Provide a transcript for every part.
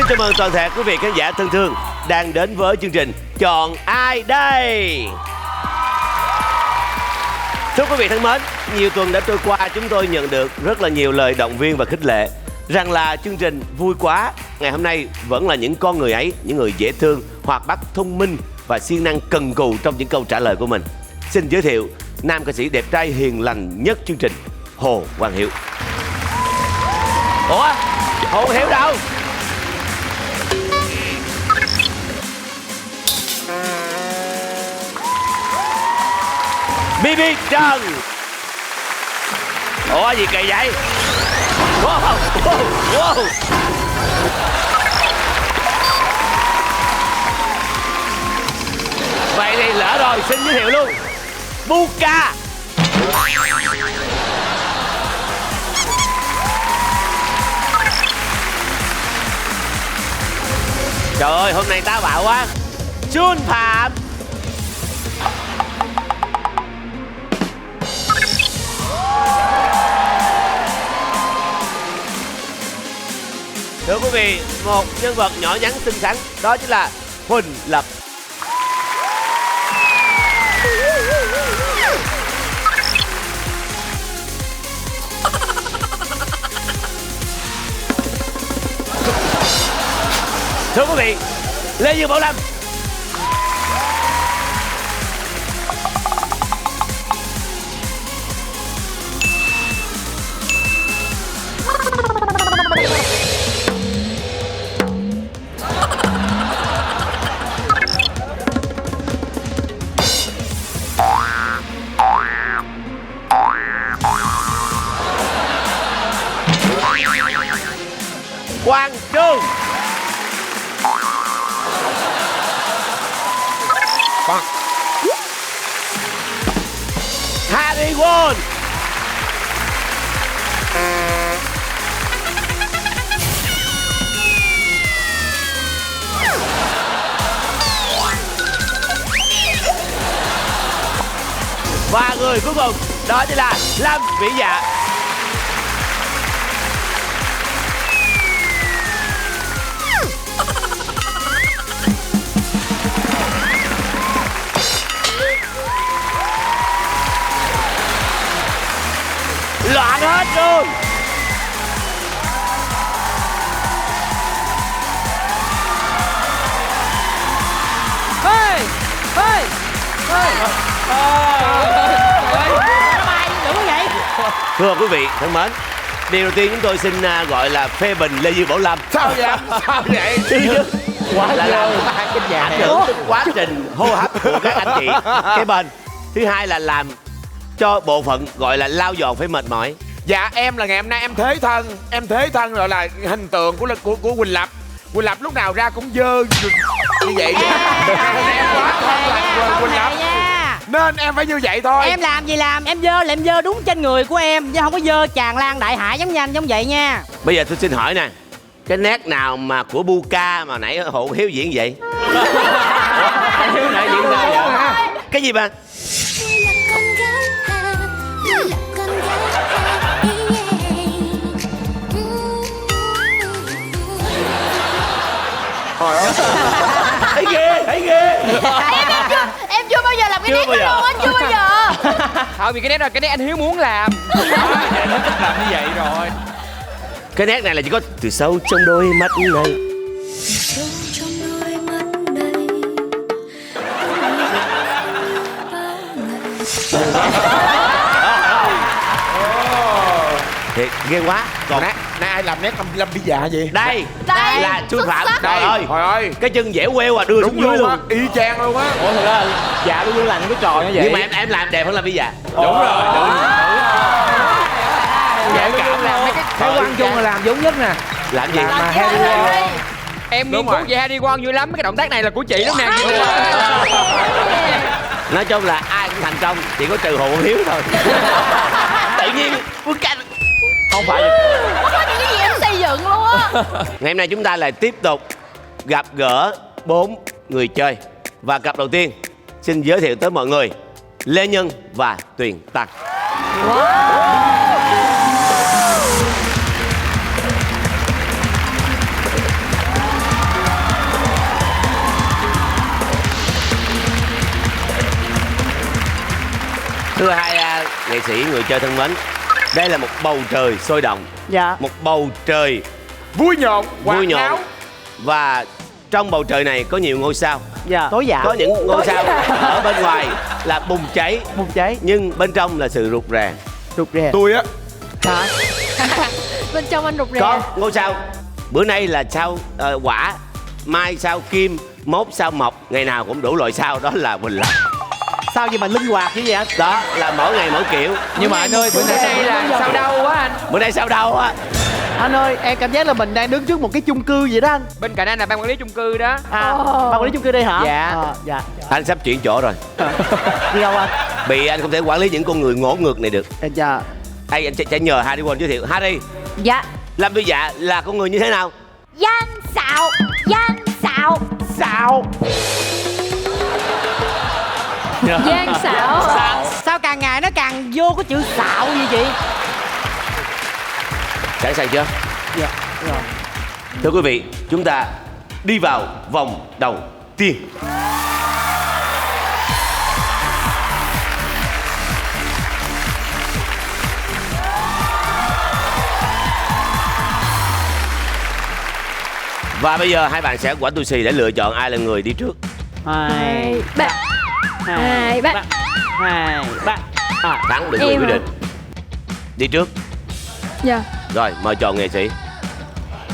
chào mừng toàn thể quý vị khán giả thân thương đang đến với chương trình Chọn Ai Đây. Thưa quý vị thân mến, nhiều tuần đã trôi qua, chúng tôi nhận được rất là nhiều lời động viên và khích lệ rằng là chương trình vui quá. Ngày hôm nay vẫn là những con người ấy, những người dễ thương, hoạt bát, thông minh và siêng năng cần cù trong những câu trả lời của mình. Xin giới thiệu nam ca sĩ đẹp trai hiền lành nhất chương trình, Hồ Quang Hiếu. Ủa? Hồ Quang Hiếu đâu? BB Trần. Ủa gì kỳ vậy? Wow, wow, wow. Vậy thì lỡ rồi, xin giới thiệu luôn Buka. Trời ơi, hôm nay táo bạo quá. Jun Phạm. Thưa quý vị, một nhân vật nhỏ nhắn xinh xắn, đó chính là Huỳnh Lập. Thưa quý vị, Lê Dương Bảo Lâm. Quang Trung. Harry Won. Và người cuối cùng đó chính là Lâm Vĩ Dạ. Loạn hết luôn. Hey, hey, hey. Đừng có vậy. Thưa quý vị thân mến, điều đầu tiên chúng tôi xin gọi là phê bình Lê Dương Bảo Lâm. Sao vậy? Sao vậy? Quá là làm ảnh hưởng đến quá trình hô hấp của các anh chị kế bên. Thứ hai là làm cho bộ phận gọi là lau dọn phải mệt mỏi. Dạ em là ngày hôm nay em thế thân gọi là hình tượng của Quỳnh Lập. Quỳnh Lập lúc nào ra cũng dơ như vậy. Em quá thân là Quỳnh Lập nên em phải như vậy thôi. Em làm gì làm, em dơ là em dơ đúng trên người của em, chứ không có dơ tràn lan đại hải giống nhanh giống vậy nha. Bây giờ tôi xin hỏi nè, cái nét nào mà của Buka mà nãy Hồ Hiếu diễn vậy? Hiếu nãy diễn sao vậy? Cái gì ba? Thấy ghê, thấy ghê. Em chưa bao giờ làm cái nét đó luôn á, chưa bao giờ. Thôi vì cái nét là cái nét anh Hiếu muốn làm. Anh thích làm như vậy rồi. Cái nét này là chỉ có từ sâu trong đôi mắt này. Thiệt ghê quá. Còn nãy ai làm nét Lâm Vĩ Dạ vậy? đây là Jun Phạm. Trời ơi, trời ơi, cái chân dẻo queo à, đưa xuống dưới luôn. Y chang luôn á. Ủa thật ra Dạ luôn luôn làm cái trò như vậy. Nhưng mà em làm đẹp hơn Lâm Vĩ Dạ. Đúng rồi, đúng. Dạ cảm làm mấy cái Quang Trung là làm giống nhất nè. Làm gì? Mà Harry Won. Em nghiên cứu về Harry Won vui lắm, cái động tác này là của chị lắm nè. Nói chung là ai cũng thành công, chỉ có trừ Hồ Quang Hiếu thôi. Tự nhiên không phải. Không có những cái gì em xây dựng luôn á. Ngày hôm nay chúng ta lại tiếp tục gặp gỡ 4 người chơi. Và cặp đầu tiên xin giới thiệu tới mọi người Lê Nhân và Tuyền Tăng. Thưa hai nghệ sĩ người chơi thân mến, đây là một bầu trời sôi động, Dạ. một bầu trời Vui nhộn, vui hoạt nhộn, náo. và trong bầu trời này có nhiều ngôi sao. Dạ. Tối dạ. Có những ngôi sao ở bên ngoài là bùng cháy, nhưng bên trong là sự rụt rè. Tôi á, Hả? Bên trong anh rụt rè. Có ngôi sao bữa nay là sao Quả, mai sao Kim, mốt sao Mộc, ngày nào cũng đủ loại sao, đó là Quỳnh Lập. Sao gì mà linh hoạt như vậy anh? Đó là mỗi ngày mỗi kiểu. Nhưng mà anh ơi, bữa nay là sao đâu quá anh. Bữa nay sao đâu á. Anh ơi, em cảm giác là mình đang đứng trước một cái chung cư vậy đó anh. Bên cạnh anh là ban quản lý chung cư đó. Ban quản lý chung cư đây hả? Dạ. Dạ. Anh sắp chuyển chỗ rồi. Đi đâu anh? Bị anh không thể quản lý những con người ngỗ ngược này được. Dạ. Hay anh sẽ nhờ Harry Won giới thiệu. Harry, Dạ. Lâm Vy Dạ là con người như thế nào? Gian xạo. Gian xạo. Sao? Gian xạo. Sao càng ngày nó càng vô cái chữ xạo gì chị? Sẵn sàng chưa? Dạ. Rồi. Thưa quý vị, chúng ta đi vào vòng đầu tiên. Và bây giờ hai bạn sẽ quả tù xì để lựa chọn ai là người đi trước. 2 3. 2 3. 2 3. Thắng được người Em quyết à? định. Đi trước. Dạ. Rồi, mời chọn nghệ sĩ.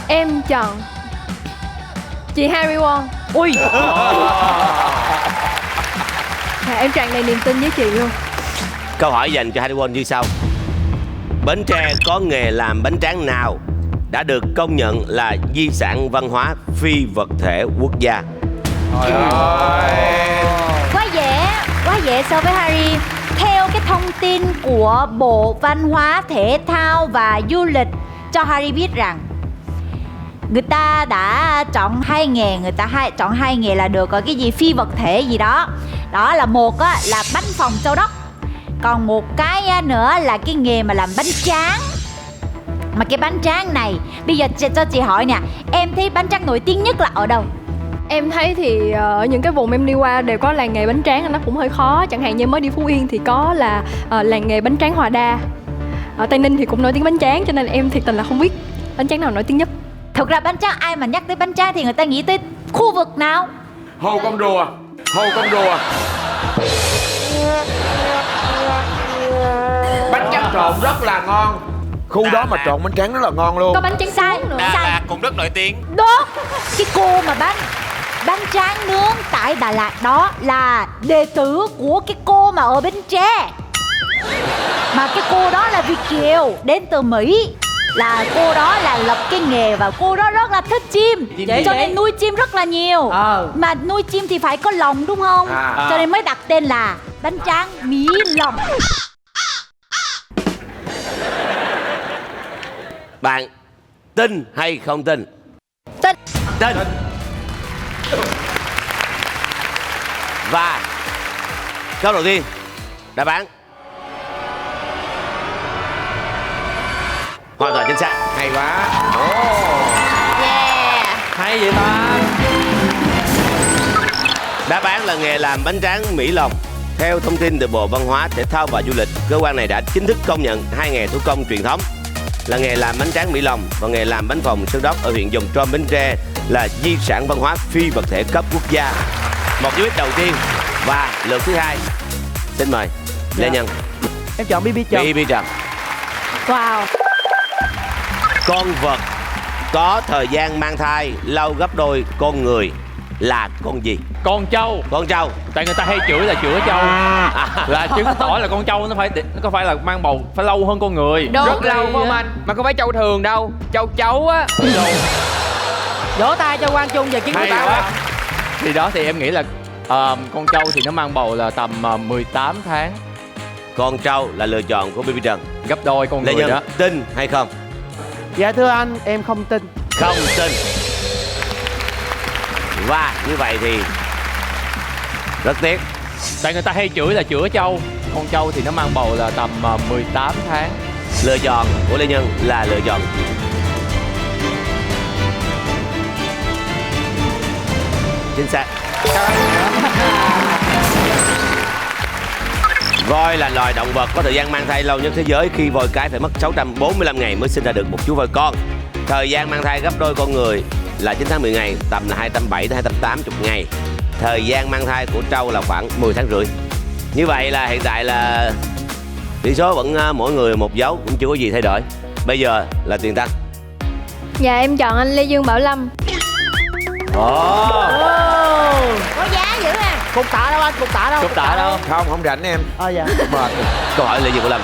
Em chọn chị Harry Won. Ui. Em tràn đầy niềm tin với chị luôn. Câu hỏi dành cho Harry Won như sau. Bến Tre có nghề làm bánh tráng nào đã được công nhận là di sản văn hóa phi vật thể quốc gia? Quá dễ so với Harry. Theo cái thông tin của Bộ Văn hóa, Thể thao và Du lịch cho Harry biết rằng người ta đã chọn hai nghề, chọn hai nghề là được. Có cái gì phi vật thể gì đó. Đó là một á, là bánh phồng Châu Đốc. Còn một cái nữa là cái nghề mà làm bánh tráng. Mà cái bánh tráng này, bây giờ cho chị hỏi nè, em thấy bánh tráng nổi tiếng nhất là ở đâu? Em thấy thì ở những cái vùng em đi qua đều có làng nghề bánh tráng, nó cũng hơi khó. Chẳng hạn như mới đi Phú Yên thì có là làng nghề bánh tráng Hòa Đa. Ở Tây Ninh thì cũng nổi tiếng bánh tráng, cho nên em thiệt tình là không biết bánh tráng nào nổi tiếng nhất. Thực ra bánh tráng, ai mà nhắc tới bánh tráng thì người ta nghĩ tới khu vực nào? Hồ Con Rùa. Hồ Con Rùa. Bánh tráng trộn rất là ngon. Khu đó mà trộn bánh tráng rất là ngon luôn. Có bánh tráng Sai, cuốn nữa. sai. cũng rất nổi tiếng. Đó, cái cô mà bánh tráng nướng tại Đà Lạt đó là đệ tử của cái cô mà ở Bến Tre. Mà cái cô đó là Việt kiều đến từ Mỹ. Là cô đó là lập cái nghề và cô đó rất là thích chim, cho nên nuôi chim rất là nhiều. Mà nuôi chim thì phải có lồng đúng không? Cho nên mới đặt tên là bánh tráng Mỹ Lòng. Bạn tin hay không tin? Tin. Tin. Và câu đầu tiên, đáp án hoàn toàn chính xác. Hay quá. Yeah. Hay vậy ta. Đáp án là nghề làm bánh tráng Mỹ Lòng. Theo thông tin từ Bộ Văn hóa, Thể thao và Du lịch, cơ quan này đã chính thức công nhận hai nghề thủ công truyền thống là nghề làm bánh tráng Mỹ Lòng và nghề làm bánh phồng Sơn Đốc ở huyện Dòng Trôm, Bến Tre là di sản văn hóa phi vật thể cấp quốc gia. Một dấu ích đầu tiên và lượt thứ hai. Xin mời Lê Nhân. Em chọn BB Trần. BB Trần. Wow. Con vật có thời gian mang thai lâu gấp đôi con người là con gì? Con trâu. Con trâu. Tại người ta hay chửi là chữa trâu. Là chứng tỏ là con trâu nó có phải là mang bầu phải lâu hơn con người. Đúng. Rất lâu phải không anh? Mà không phải trâu thường đâu, trâu chấu á. Vỗ tay cho Quang Trung và Chiến Hay Quốc quá. Thì đó thì em nghĩ là con trâu thì nó mang bầu là tầm 18 tháng. Con trâu là lựa chọn của BB Trần. Gấp đôi con Lê người Nhân đó. tin hay không? Dạ thưa anh, em không tin. Không tin. Và như vậy thì rất tiếc. Tại người ta hay chửi là chữa trâu. Con trâu thì nó mang bầu là tầm 18 tháng. Lựa chọn của Lê Nhân là lựa chọn chính xác. Voi là loài động vật có thời gian mang thai lâu nhất thế giới khi voi cái phải mất 645 ngày mới sinh ra được một chú voi con. Thời gian mang thai gấp đôi con người là 9 tháng 10 ngày, tầm là 270 đến 280 ngày. Thời gian mang thai của trâu là khoảng 10 tháng rưỡi. Như vậy là hiện tại là tỷ số vẫn mỗi người một dấu, cũng chưa có gì thay đổi. Bây giờ là Tuyền Tăng. Dạ em chọn anh Lê Dương Bảo Lâm. Có giá dữ à. Cục tạ đâu anh? Cục tạ đâu? Cục tạ đâu? Không rảnh em. Dạ. Mệt. Câu hỏi Lê Dương Bảo Lâm.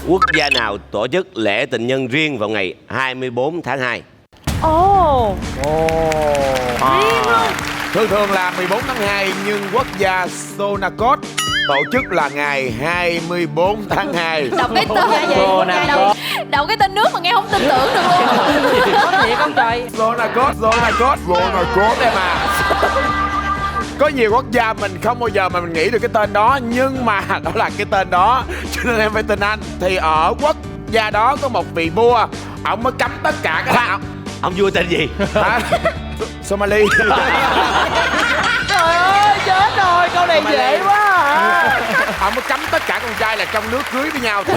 Quốc gia nào tổ chức lễ tình nhân riêng vào ngày 24 tháng 2? Ồ. Thường là 14 tháng 2 nhưng quốc gia Sonacot tổ chức là ngày 24 tháng 2. Đọc cái tên đọc cái tên nước mà nghe không tin tưởng được luôn. Có thiệt không trời? Sonacot em à. Có nhiều quốc gia mình không bao giờ mà mình nghĩ được cái tên đó, nhưng mà đó là cái tên đó, cho nên em phải tin anh. Thì ở quốc gia đó có một vị vua, ông mới cấm tất cả các bạn. Ông vua tên gì? Hả? Somali. Trời ơi, chết rồi, câu này dễ quá à. Ông mới cấm tất cả con trai là trong nước cưới với nhau. Ta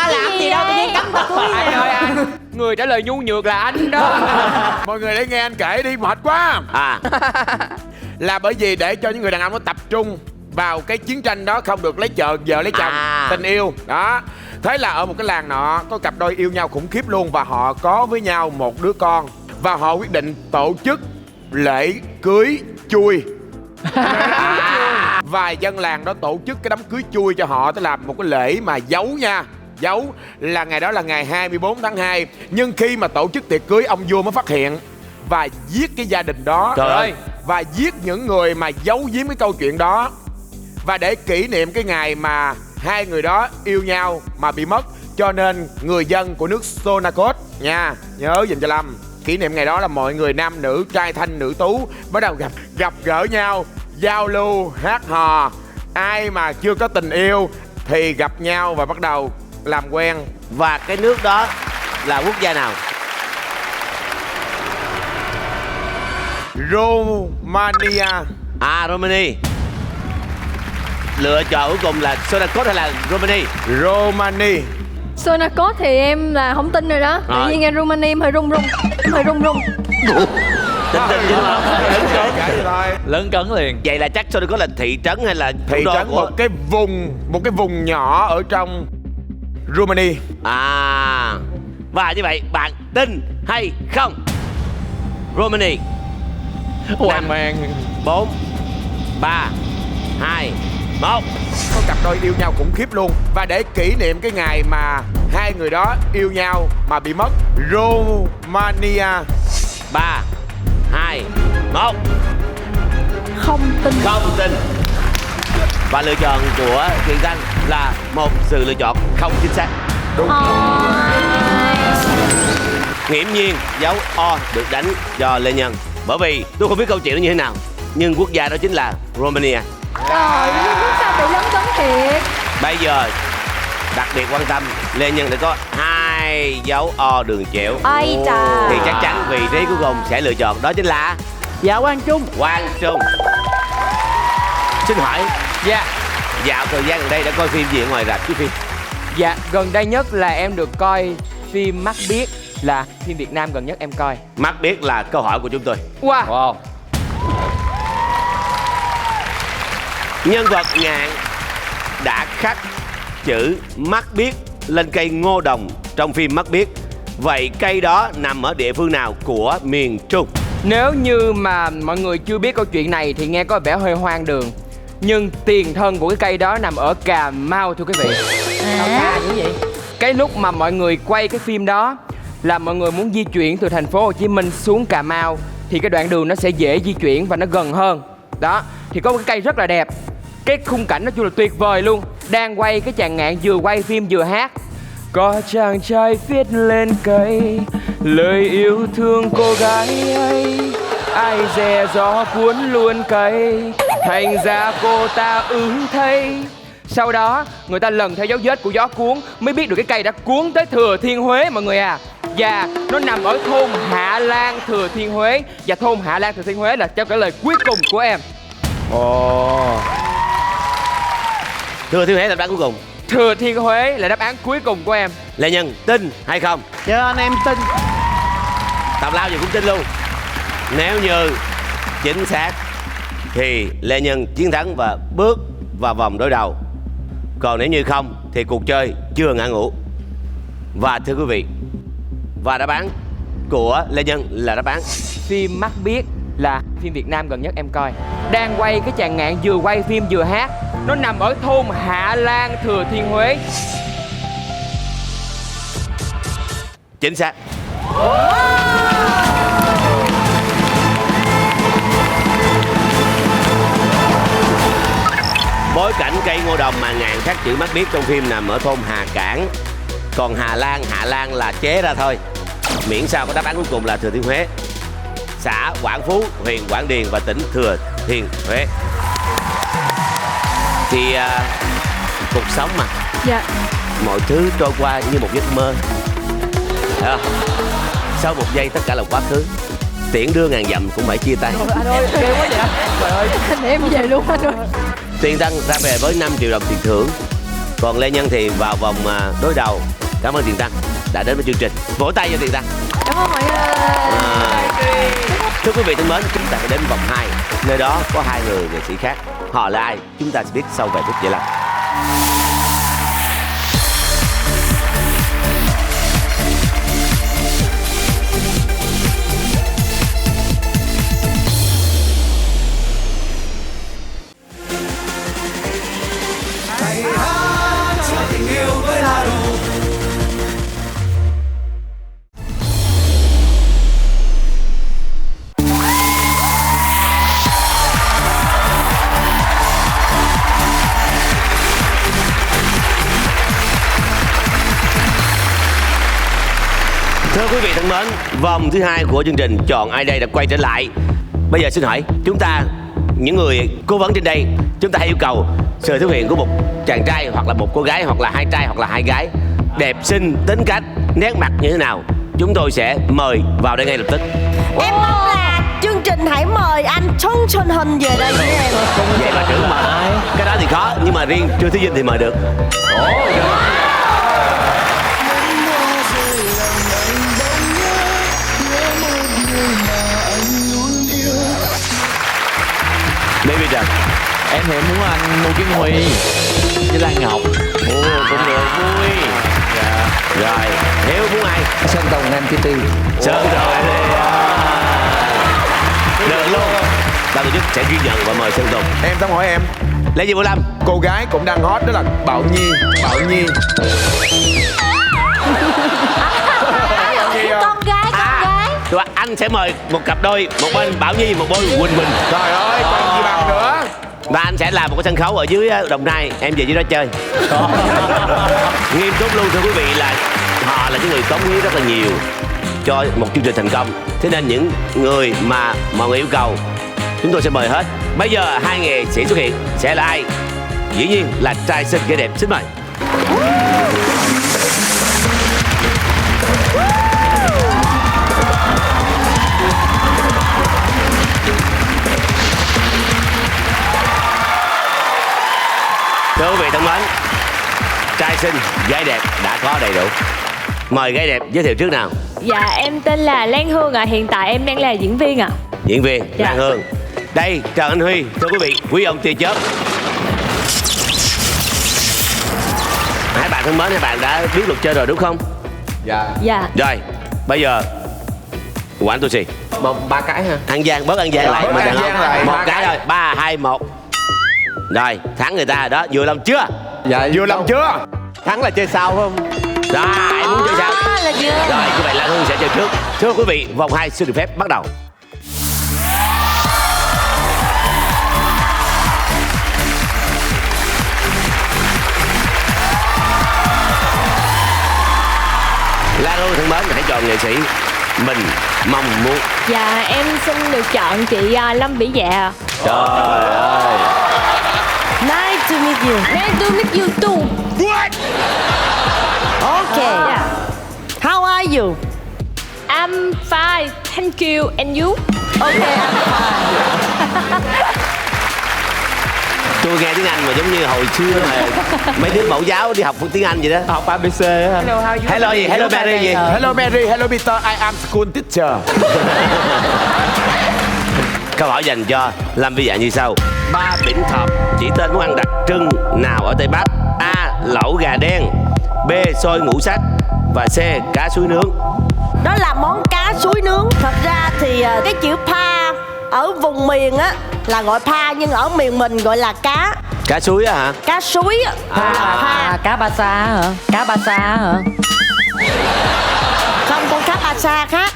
làm gì đâu, tự nhiên cấm ta cưới. Anh ơi anh, người trả lời nhu nhược là anh đó. Mọi người để nghe anh kể đi, mệt quá. Là bởi vì để cho những người đàn ông nó tập trung vào cái chiến tranh đó, không được lấy vợ lấy chồng, tình yêu đó. Thế là ở một cái làng nọ có cặp đôi yêu nhau khủng khiếp luôn, và họ có với nhau một đứa con, và họ quyết định tổ chức lễ cưới chui. Và dân làng đó tổ chức cái đám cưới chui cho họ, tức là một cái lễ mà giấu nha. Giấu là ngày đó là ngày 24 tháng 2. Nhưng khi mà tổ chức tiệc cưới, ông vua mới phát hiện và giết cái gia đình đó. Trời ơi. Và giết những người mà giấu giếm cái câu chuyện đó. Và để kỷ niệm cái ngày mà hai người đó yêu nhau mà bị mất, cho nên người dân của nước Sonacot nha, nhớ dùm cho Lâm, kỷ niệm ngày đó là mọi người nam nữ, trai thanh nữ tú bắt đầu gặp gỡ nhau, giao lưu, hát hò. Ai mà chưa có tình yêu thì gặp nhau và bắt đầu làm quen. Và cái nước đó là quốc gia nào? Romania. Romania. Lựa chọn cuối cùng là Sonacot hay là Romania? Romania. Sonacot thì em là không tin rồi đó. Tự nhiên nghe Romania em hơi run run. Tin chứ không? Lấn cấn liền. Vậy là chắc Sonacot là thị trấn hay là Thị thủ đô trấn, của... một cái vùng nhỏ ở trong Romania. Và như vậy bạn tin hay không? Romania. Hoang mang. 4 3 2 1. Có cặp đôi yêu nhau khủng khiếp luôn, và để kỷ niệm cái ngày mà hai người đó yêu nhau mà bị mất, Romania. 3 2 1. Không tin. Không tin. Và lựa chọn của Tuyền Tăng là một sự lựa chọn không chính xác. Đúng. Nghiễm nhiên dấu O được đánh cho Lê Nhân, bởi vì tôi không biết câu chuyện nó như thế nào, nhưng quốc gia đó chính là Romania. Trời ơi, sao bị lấn cấn thiệt. Bây giờ đặc biệt quan tâm, Lê Nhân đã có 2 dấu O đường chéo. Ây chà. Thì chắc chắn vị trí cuối cùng sẽ lựa chọn đó chính là Dạ Quang Trung. Quang Trung. Xin hỏi, dạo thời gian gần đây đã coi phim gì ở ngoài rạp chiếu phim? Dạ, gần đây nhất là em được coi phim Mắt Biếc, là phim Việt Nam gần nhất em coi. Mắt biết là câu hỏi của chúng tôi. Wow. Nhân vật Ngạn đã khắc chữ mắt biết lên cây ngô đồng trong phim Mắt Biết. Vậy cây đó nằm ở địa phương nào của miền Trung? Nếu như mà mọi người chưa biết câu chuyện này thì nghe có vẻ hơi hoang đường, nhưng tiền thân của cái cây đó nằm ở Cà Mau thưa quý vị. Sao xa dữ vậy? Cái lúc mà mọi người quay cái phim đó là mọi người muốn di chuyển từ thành phố Hồ Chí Minh xuống Cà Mau, thì cái đoạn đường nó sẽ dễ di chuyển và nó gần hơn. Đó, thì có một cái cây rất là đẹp. Cái khung cảnh nói chung là tuyệt vời luôn. Đang quay, cái chàng Ngạn vừa quay phim vừa hát. Có chàng trai viết lên cây lời yêu thương cô gái ấy, ai dè gió cuốn luôn cây, thành ra cô ta ứ thấy. Sau đó người ta lần theo dấu vết của gió cuốn mới biết được cái cây đã cuốn tới Thừa Thiên Huế mọi người à. Và nó nằm ở thôn Hạ Lan, Thừa Thiên Huế. Và thôn Hạ Lan, Thừa Thiên Huế là câu trả lời cuối cùng của em. Ồ. Thừa Thiên Huế là đáp án cuối cùng. Thừa Thiên Huế là đáp án cuối cùng của em. Lê Nhân tin hay không? Dạ anh em tin. Tào Lao giờ cũng tin luôn. Nếu như chính xác thì Lê Nhân chiến thắng và bước vào vòng đối đầu. Còn nếu như không thì cuộc chơi chưa ngã ngũ. Và thưa quý vị, và đáp án của Lê Nhân là đáp án Phim Mắt Biếc là phim Việt Nam gần nhất em coi. Đang quay cái chàng ngạn vừa quay phim vừa hát. Nó nằm ở thôn Hạ Lan, Thừa Thiên Huế. chính xác. Bối cảnh cây ngô đồng mà ngạn khắc chữ Mắt Biếc trong phim nằm ở thôn Hà Cảng. Còn Hạ Lan là chế ra thôi. Miễn sao có đáp án cuối cùng là Thừa Thiên Huế. Xã Quảng Phú, huyện Quảng Điền và tỉnh Thừa Thiên Huế. Thì cuộc sống mà, Dạ. mọi thứ trôi qua như một giấc mơ. Thấy không? Sau một giây tất cả là quá khứ. Tiễn đưa ngàn dặm cũng phải chia tay. Anh ơi, ghê quá vậy. Trời ơi, để em về luôn anh ơi. Tiền Tăng ra về với 5 triệu đồng tiền thưởng. Còn Lê Nhân thì vào vòng đối đầu. Cảm ơn Tiền Tăng đã đến với chương trình. Vỗ tay cho Tiền Tăng. Cảm ơn mọi người. Thưa quý vị thân mến, chúng ta sẽ đến vòng 2. Nơi đó có hai người nghệ sĩ khác. Họ là ai? Chúng ta sẽ biết sau vài phút giải lao. Thưa quý vị thân mến, vòng thứ 2 của chương trình Chọn Ai Đây đã quay trở lại. Bây giờ xin hỏi, chúng ta, những người cố vấn trên đây, chúng ta hãy yêu cầu sự xuất hiện của một chàng trai hoặc là một cô gái hoặc là hai trai hoặc là hai gái đẹp xinh, tính cách, nét mặt như thế nào. Chúng tôi sẽ mời vào đây ngay lập tức. Em mong là chương trình hãy mời anh Chung Chun Hun về đây với em. Vậy mà trưởng mời. Cái đó thì khó, nhưng mà riêng Trương Thúy Vinh thì mời được. Baby Trần. Em thì em muốn anh Ngô Kiến Huy với Lan Ngọc. Ồ, cũng được, vui. Dạ. Rồi, Hiếu muốn ai? Sơn Tùng MTP. Sơn rồi đi. Được luôn. Ban tổ chức sẽ ghi nhận và mời Sơn Tùng. Emต้องhỏi em. Lê Duy Vũ Lâm. Cô gái cũng đang hot đó là Bảo Nhi. Bảo Nhi. Con gái. Rồi anh sẽ mời một cặp đôi, một bên Bảo Nhi, một bên Quỳnh Quỳnh. Trời ơi, còn gì bằng nữa. Và anh sẽ làm một cái sân khấu ở dưới Đồng Nai, em về dưới đó chơi. Nghiêm túc luôn thưa quý vị, là họ là những người cống hiến rất là nhiều cho một chương trình thành công. Thế nên những người mà mọi người yêu cầu chúng tôi sẽ mời hết. Bây giờ hai nghệ sĩ xuất hiện sẽ là ai? Dĩ nhiên là trai xinh gái đẹp. Xin mời. Thưa quý vị thân mến, trai xinh, gái đẹp đã có đầy đủ. Mời gái đẹp giới thiệu trước nào. Dạ em tên là Lan Hương ạ. Hiện tại em đang là diễn viên ạ. Diễn viên Dạ. Lan Hương. Đây Trần Anh Huy. Thưa quý vị, quý ông tia chớp. Hai bạn thân mến, hai bạn đã biết luật chơi rồi đúng không? Dạ. Dạ. Rồi, bây giờ Quán tôi xì. Ba cái ha. An Giang, bớt An Giang lại. Bớt Mà An đừng Giang không? lại. Một Ba cái cái. thôi. 3, 2, 1. Rồi, thắng người ta đó. Vừa lòng chưa? Dạ. Vừa lòng chưa? Thắng là chơi sao phải không? Rồi, em muốn chơi sao? Là vừa. Rồi, như vậy Lan Hương sẽ chơi trước. Thưa quý vị, vòng 2 xin được phép bắt đầu. Lan Hương thân mến, hãy chọn nghệ sĩ mình mong muốn. Dạ em xin được chọn chị Lâm Vĩ Dạ. Trời ơi. Nice to meet you. Nice to meet you too. Okay. Yeah. How are you? I'm fine, thank you. And you? Okay, I'm fine. Tôi nghe tiếng Anh mà giống như hồi xưa mà mấy đứa mẫu giáo đi học tiếng Anh vậy đó. Học ABC á anh. Hello gì? Hello Mary gì? Hello Mary, hello Peter, I am school teacher. Câu hỏi dành cho Lâm Vi dạng như sau. Ba Vĩnh Thọp chỉ tên món ăn đặc trưng nào ở Tây Bắc? A. Lẩu gà đen, B. Xôi ngũ sắc và C. Cá suối nướng. Đó là món cá suối nướng. Thật ra thì cái chữ pa ở vùng miền á là gọi pa, nhưng ở miền mình gọi là cá. Cá suối á hả? Cá suối á là pa. Cá ba sa hả? Cá ba sa hả? Không, con cá ba sa khác.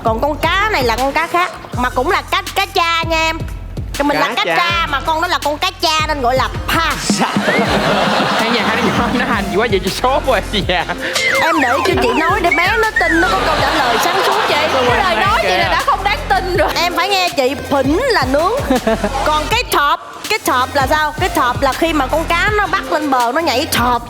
Còn con cá này là con cá khác. Mà cũng là cá cha nha em. Mình là cá cha mà con đó là con cá cha nên gọi là pa. Hai nhà hai đứa nhỏ nó hành gì quá vậy chị số quá chị à. Em để cho chị nói để bé nó tin, nó có câu trả lời sáng suốt chị. Cái lời nói chị là đã không đáng tin rồi. Em phải nghe chị, phỉnh là nướng. Còn cái thọp là sao? Cái thọp là khi mà con cá nó bắt lên bờ nó nhảy thọp.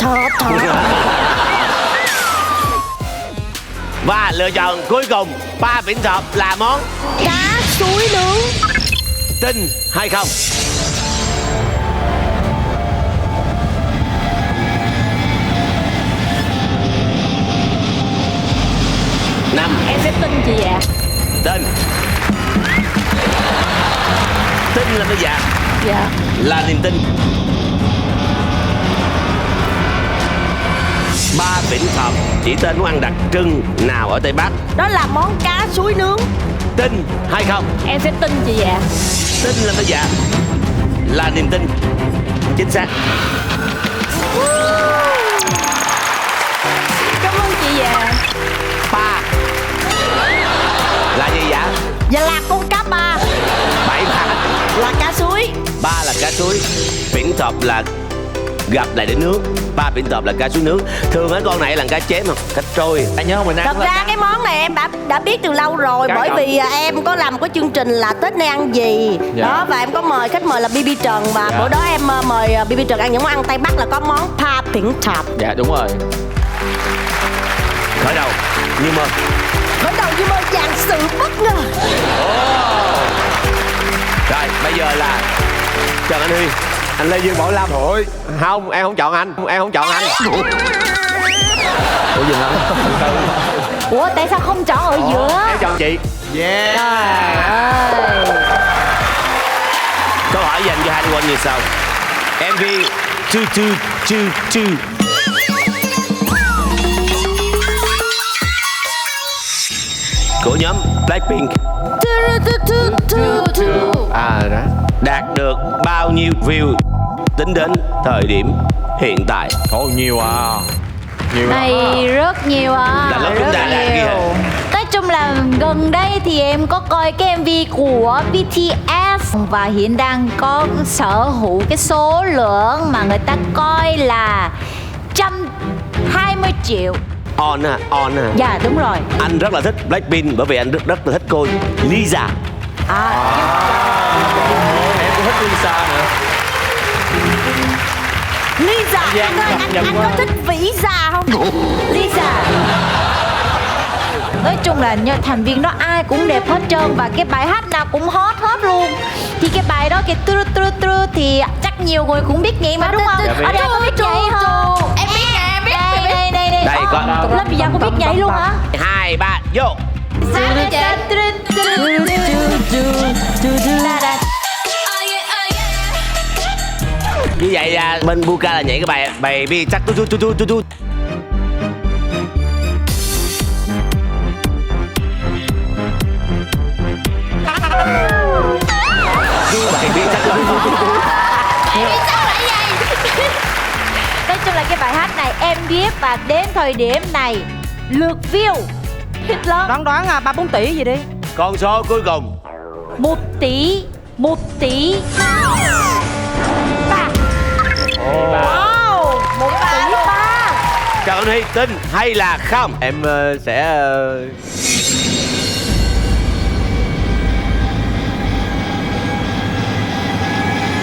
Và lựa chọn cuối cùng Ba Vĩnh Thọp là món cá suối nướng. tin hay không? Năm. Em sẽ tin chị ạ. Tin. Tin là cái gì? Dạ. Là niềm tin. Ba Vĩnh Thọp chỉ tên món ăn đặc trưng nào ở Tây Bắc? Đó là món cá suối nướng. Tin hay không? Em sẽ tin chị ạ. Tin là cái gì? Là niềm tin. Chính xác. Cảm ơn chị ạ. Ba là gì vậy? Và là con cá ba. Bảy ba Là cá suối. Ba là cá suối, Vĩnh Thọp là gặp lại để nướng. Ba Vĩnh Thọp là cá suối nướng. Thường ở con này là cá chém không? Cá trôi. Anh nhớ không mình ăn Thật ra cái món này em đã biết từ lâu rồi. Cá Bởi gọng. vì em có làm một cái chương trình là Tết nay ăn gì. Dạ. Đó, và em có mời khách mời là BB Trần. Và Dạ. bữa đó em mời BB Trần ăn những món ăn Tây Bắc là có món Pa Vĩnh Thọp. Dạ đúng rồi. Khởi đầu như mơ. Bắt đầu như mơ dạng sự bất ngờ. Rồi bây giờ là Trần Anh Huy, anh Lê Dương Bảo Lâm. Thôi, Không, em không chọn anh. Em không chọn anh. Ủa gì hả? Ủa tại sao không chọn ở giữa? Em chọn chị. yeah. Câu hỏi dành cho hai đứa như sau. MV 2222 của nhóm Blackpink Đó. đạt được bao nhiêu view tính đến thời điểm hiện tại? Thôi nhiều à. Nhiều Này rất nhiều à. Là lúc chúng rất ta đang ghi hình. Nói chung là gần đây thì em có coi cái MV của BTS và hiện đang có sở hữu cái số lượng mà người ta coi là 120 triệu. On à, on à. Dạ đúng rồi. Anh rất là thích Blackpink bởi vì anh rất là thích cô Lisa. Em cũng thích Lisa nữa. Lisa, anh ơi, anh có thích Vĩ Già không? Lisa. Nói chung là như thành viên đó ai cũng đẹp hết trơn và cái bài hát nào cũng hot hết luôn. Thì cái bài đó cái tru thì chắc nhiều người cũng biết nhảy mà đúng không? Dạ, biết. Ở đây có biết nhảy không? Em biết nè, em biết. Đây. Đây, có. Lớp bây giờ có biết nhảy luôn hả? 2, 3, vô. Như vậy là bên Buka là nhảy cái bài bi chắc tu. Bài bi chắc Nói chung là cái bài hát này em biết và đến thời điểm này lượt view hit lớn Đoán 3-4 tỷ gì đi. Con số cuối cùng 1 tỷ 1 tỷ 3. Wow, 1 tỷ 3. Trần Anh Huy tin hay là không? Em sẽ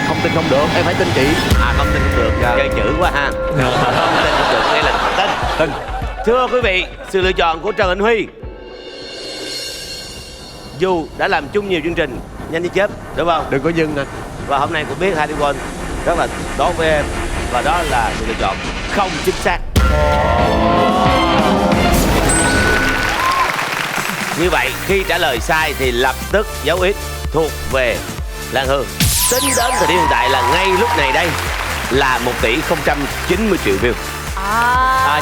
không tin không được, em phải tin chị. À không tin không được, chơi chữ quá ha. Không tin không được nghĩa là tin. Thưa quý vị, sự lựa chọn của Trần Anh Huy, dù đã làm chung nhiều chương trình nhanh như chớp, đúng không? Đừng có dừng nè. Và hôm nay cũng biết hai đứa con rất là tốt với em. Và đó là sự lựa chọn không chính xác. Như vậy khi trả lời sai thì lập tức dấu X thuộc về Lan Hương. Tính đến thời điểm hiện tại là ngay lúc này đây là 1 tỷ 090 triệu view.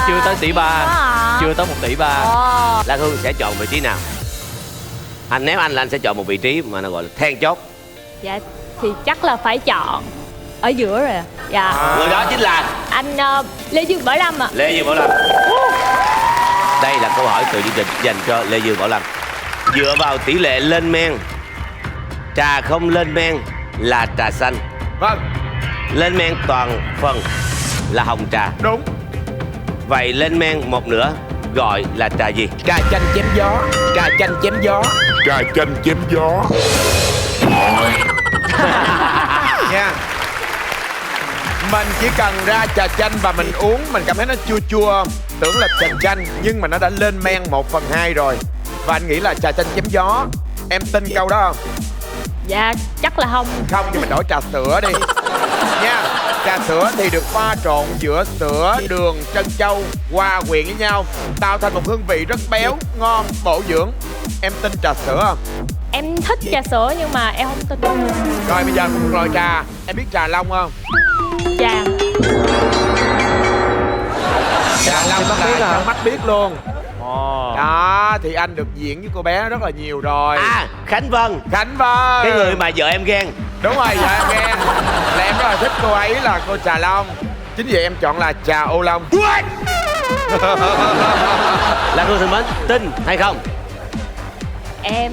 Chưa tới tỷ 3. Chưa tới 1 tỷ 3. Lan Hương sẽ chọn vị trí nào? Nếu anh là anh sẽ chọn một vị trí mà nó gọi là then chốt. Dạ thì chắc là phải chọn ở giữa rồi. Dạ. Người đó chính là Anh Lê Dương Bảo Lâm ạ. Lê Dương Bảo Lâm. Đây là câu hỏi từ chương trình dành cho Lê Dương Bảo Lâm. Dựa vào tỷ lệ lên men, trà không lên men là trà xanh. Vâng. Lên men toàn phần là hồng trà. Đúng. Vậy lên men một nửa gọi là trà gì? Trà chanh chém gió. Trà chanh chém gió. Trà chanh chém gió. Nha. Mình chỉ cần ra trà chanh và mình uống, mình cảm thấy nó chua chua, tưởng là trà chanh, nhưng mà nó đã lên men 1/2 rồi. Và anh nghĩ là trà chanh chém gió. Em tin câu đó không? Dạ chắc là không. Không thì mình đổi trà sữa đi. Nha. Trà sữa thì được pha trộn giữa sữa, đường, trân châu hòa quyện với nhau, tạo thành một hương vị rất béo, ngon, bổ dưỡng. Em tin trà sữa không? Em thích trà sữa nhưng mà em không tin. Rồi bây giờ một loại trà. Em biết trà long không? Dạ. Trà long là trong mắt biết luôn. Đó thì anh được diễn với cô bé rất là nhiều rồi. Khánh Vân. Khánh Vân. Cái người mà vợ em ghen. Đúng rồi, vợ em ghen. Là em rất là thích cô ấy là cô Trà Long. Chính vì em chọn là trà ô long. Lan Hương thân mến, tin hay không? Em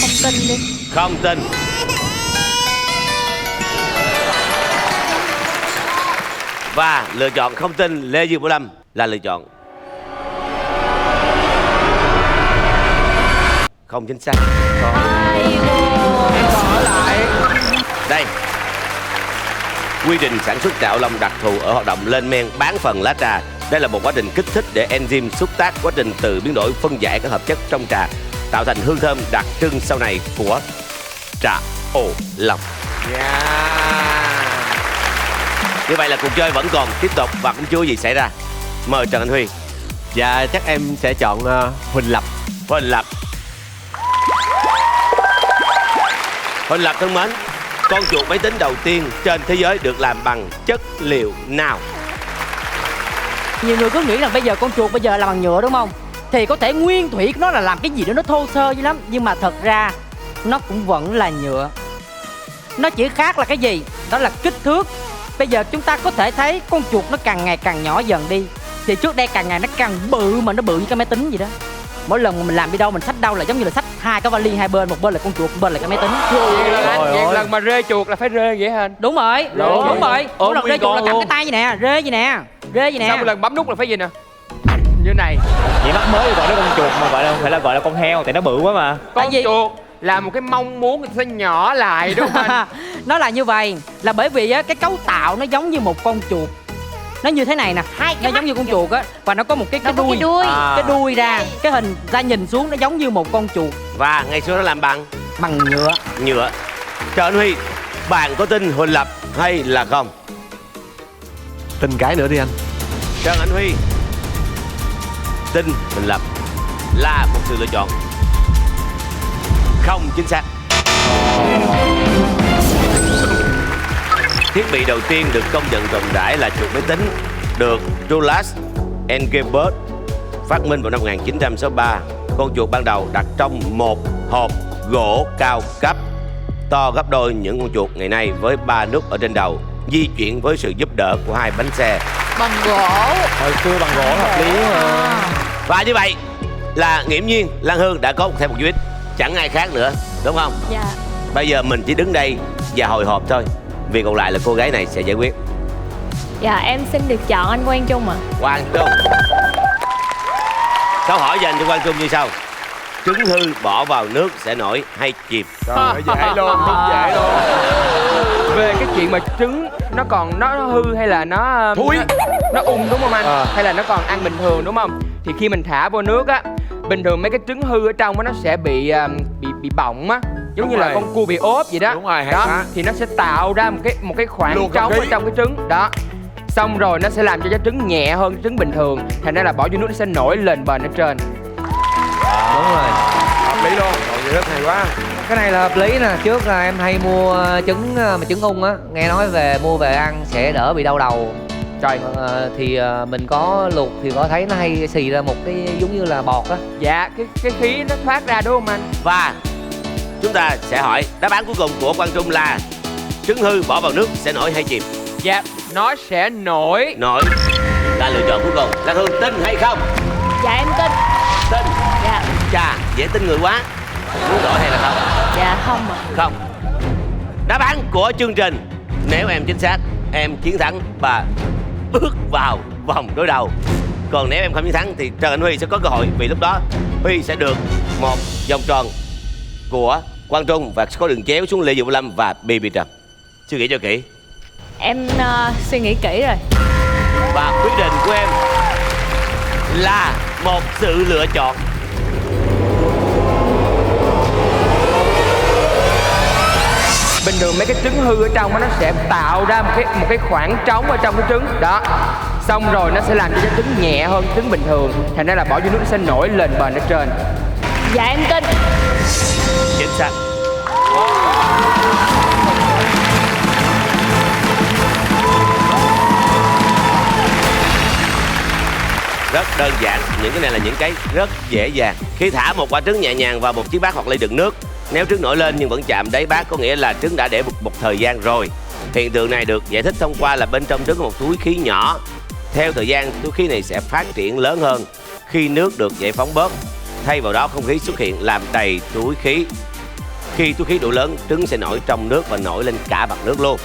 không tin đi. Không tin. Và lựa chọn không tin Lê Dương Bảo Lâm là lựa chọn không chính xác. Em còn ở lại. Đây. Quy trình sản xuất trà ô long đặc thù ở hoạt động lên men bán phần lá trà. Đây là một quá trình kích thích để enzyme xúc tác quá trình từ biến đổi phân giải các hợp chất trong trà, tạo thành hương thơm đặc trưng sau này của trà ô long. Như vậy là cuộc chơi vẫn còn tiếp tục và cũng chưa gì xảy ra. Mời Trần Anh Huy. Dạ chắc em sẽ chọn Huỳnh Lập. Huỳnh Lập. Huỳnh Lập thân mến, con chuột máy tính đầu tiên trên thế giới được làm bằng chất liệu nào? Nhiều người cứ nghĩ rằng bây giờ con chuột bây giờ làm bằng nhựa đúng không? Thì có thể nguyên thủy của nó là làm cái gì đó nó thô sơ dữ lắm. Nhưng mà thật ra nó cũng vẫn là nhựa. Nó chỉ khác là cái gì? Đó là kích thước. Bây giờ chúng ta có thể thấy con chuột nó càng ngày càng nhỏ dần đi. Thì trước đây càng ngày nó càng bự, mà nó bự như cái máy tính gì đó. Mỗi lần mà mình làm đi đâu, mình xách đâu là giống như là xách hai cái vali hai bên, một bên là con chuột, một bên là cái máy tính. Vậy lần mà rê chuột là phải rê vậy hả? Đúng rồi, đúng rồi. Mỗi lần rê chuột là cầm cái tay gì nè, rê gì nè, rê gì nè. Sau một lần bấm nút là phải gì nè? Như này. Vậy mắc mới gọi nó con chuột mà gọi là phải là gọi là con heo, tại nó bự quá mà. Con chuột là một cái mong muốn người ta sẽ nhỏ lại đúng không anh? Nó là như vậy, là bởi vì á cái cấu tạo nó giống như một con chuột. Nó như thế này nè, nó giống như con chuột á, và nó có một cái đuôi, cái đuôi ra, cái hình ra nhìn xuống nó giống như một con chuột. Và ngày xưa nó làm bằng nhựa. Nhựa. Trần Anh Huy, bạn có tin Huỳnh Lập hay là không? Tin cái nữa đi anh. Trần Anh Huy tin Huỳnh Lập là một sự lựa chọn không chính xác. Thiết bị đầu tiên được công nhận rộng rãi là chuột máy tính được Julius Engelbart phát minh vào năm 1963. Con chuột ban đầu đặt trong một hộp gỗ cao cấp to gấp đôi những con chuột ngày nay, với 3 nút ở trên đầu, di chuyển với sự giúp đỡ của 2 bánh xe bằng gỗ. Hồi xưa bằng gỗ hợp lý mà. Và như vậy là nghiễm nhiên Lan Hương đã có thêm một dấu ích, chẳng ai khác nữa, đúng không? Dạ. Bây giờ mình chỉ đứng đây và hồi hộp thôi. Việc còn lại là cô gái này sẽ giải quyết. Dạ em xin được chọn anh Quang Trung ạ. Quang Trung. Câu hỏi dành cho Quang Trung như sau: trứng hư bỏ vào nước sẽ nổi hay chìm? Rồi dễ luôn, rất dễ luôn. Về cái chuyện mà trứng nó hư hay là nó thúi, nó đúng không anh? Hay là nó còn ăn bình thường đúng không? Thì khi mình thả vô nước á bình thường mấy cái trứng hư ở trong á nó sẽ bị bọng á, giống Đúng như là rồi. con cua bị ốp vậy đó. Đúng rồi, hay đó quá. thì nó sẽ tạo ra một cái khoảng Luồng không trống khí. ở trong cái trứng đó, xong rồi nó sẽ làm cho trái trứng nhẹ hơn trứng bình thường, thành ra là bỏ vô nước nó sẽ nổi lên bền ở trên. Đúng rồi. Hợp lý luôn. Còn gì rất hay quá. Cái này là hợp lý nè. Trước là em hay mua trứng mà trứng ung á, nghe nói mua về ăn sẽ đỡ bị đau đầu. Trời. Thì mình có luộc thì có thấy nó hay xì ra một cái giống như là bọt á. Dạ, cái khí nó thoát ra đúng không anh? Và chúng ta sẽ hỏi đáp án cuối cùng của Quang Trung là trứng hư bỏ vào nước sẽ nổi hay chìm? Dạ, nó sẽ nổi. Nổi là lựa chọn cuối cùng. Lan Hương tin hay không? Dạ em tin. Tin. Dạ. Chà, dễ tin người quá. Muốn đổi hay là không? Dạ không ạ. Không. Đáp án của chương trình, nếu em chính xác em chiến thắng và bước vào vòng đối đầu. Còn nếu em không chiến thắng thì Trần Anh Huy sẽ có cơ hội, vì lúc đó Huy sẽ được một vòng tròn của Quang Trung và có đường chéo xuống Lê Vũ Lâm và BB Trần. Suy nghĩ cho kỹ. Em suy nghĩ kỹ rồi. Và quyết định của em là một sự lựa chọn. Bình thường mấy cái trứng hư ở trong nó sẽ tạo ra một cái khoảng trống ở trong cái trứng đó, xong rồi nó sẽ làm cho trái trứng nhẹ hơn trứng bình thường, thành ra là bỏ vô nước nó sẽ nổi lên bền ở trên. Dạ em tin. Chính xác. Rất đơn giản, những cái này là những cái rất dễ dàng. Khi thả một quả trứng nhẹ nhàng vào một chiếc bát hoặc ly đựng nước, nếu trứng nổi lên nhưng vẫn chạm đáy bát có nghĩa là trứng đã để một thời gian rồi. Hiện tượng này được giải thích thông qua là bên trong trứng có một túi khí nhỏ. Theo thời gian, túi khí này sẽ phát triển lớn hơn khi nước được giải phóng bớt. Thay vào đó, không khí xuất hiện làm đầy túi khí. Khi túi khí đủ lớn, trứng sẽ nổi trong nước và nổi lên cả mặt nước luôn.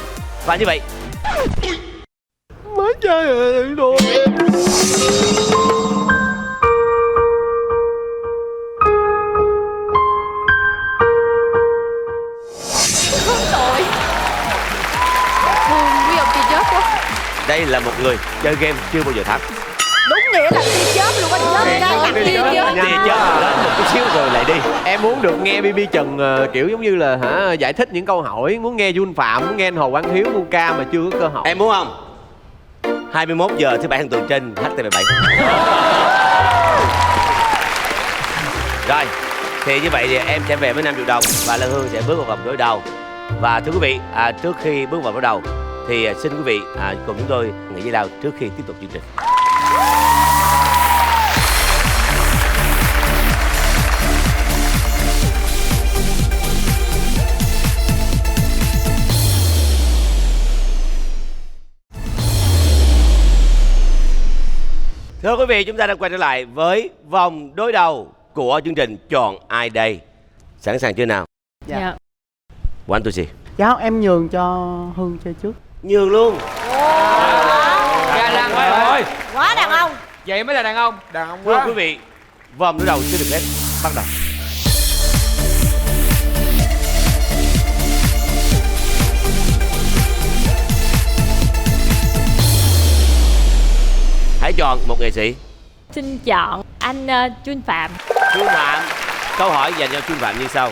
Và như vậy, Mới chơi rồi đùa. Tội. Quý ông kia chết quá. đây là một người chơi game chưa bao giờ thắng. Đúng nghĩa là tia chớp luôn á, chớp ra Tia chớp. Tia chớp đến một chút xíu rồi lại đi. Em muốn được nghe BB Trần kiểu giống như là giải thích những câu hỏi, muốn nghe Jun Phạm, muốn nghe anh Hồ Quang Hiếu, Muka mà chưa có cơ hội. Em muốn không? 21 giờ thứ bảy hàng tuần trên HTV7. Rồi, thì như vậy thì em sẽ về với 5 triệu đồng và Lan Hương sẽ bước vào vòng đối đầu. Và thưa quý vị, trước khi bước vào đối đầu thì xin quý vị cùng chúng tôi nghỉ giải lao trước khi tiếp tục chương trình. Thưa quý vị, chúng ta đã quay trở lại với vòng đối đầu của chương trình Chọn Ai Đây. Sẵn sàng chưa nào? Dạ. One, two, three. Dạ em nhường cho Hương chơi trước. Nhường luôn. Dạ đàn ông ơi, Quá đàn ông. vậy mới là đàn ông. Đàn ông Thưa quá. quý vị, vòng đối đầu chưa được hết. Bắt đầu. Hãy chọn một nghệ sĩ. Xin chọn anh Jun Phạm. Jun Phạm. Câu hỏi dành cho Jun Phạm như sau.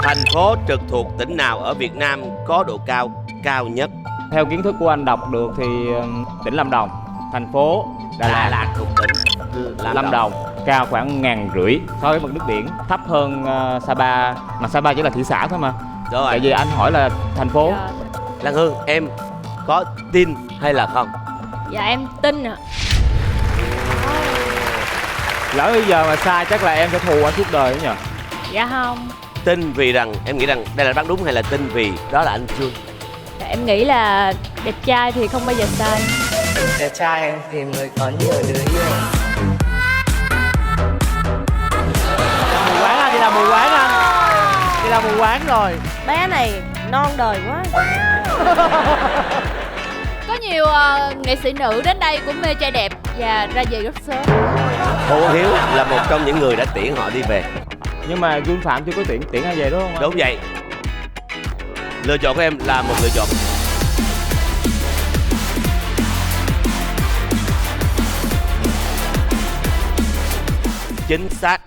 Thành phố trực thuộc tỉnh nào ở Việt Nam có độ cao cao nhất? Theo kiến thức của anh đọc được thì tỉnh Lâm Đồng, thành phố Đà Lạt thuộc tỉnh Lâm Đồng, cao khoảng 1.500 so với mực nước biển, thấp hơn Sapa, mà Sapa chỉ là thị xã thôi mà. Rồi. Tại vì anh hỏi là thành phố. Dạ. Lan Hương, em có tin hay là không? Dạ em tin ạ. Lỡ bây giờ mà sai chắc là em sẽ thù anh suốt đời đó nhờ. Dạ không. Tin vì rằng em nghĩ rằng đây là đáp án đúng hay là tin vì đó là anh Jun? Dạ, em nghĩ là đẹp trai thì không bao giờ sai. Đẹp trai em tìm người có nhiều đứa yêu. Mù quáng anh, đi làm mù quáng anh. Đi làm mù quáng rồi. Bé này non đời quá. Có nhiều nghệ sĩ nữ đến đây cũng mê trai đẹp và ra về rất sớm. Hồ Quang Hiếu là một trong những người đã tiễn họ đi về. Nhưng mà Jun Phạm chưa có tiễn ai về đúng không? Đúng vậy. Lựa chọn của em là một lựa chọn. chính xác.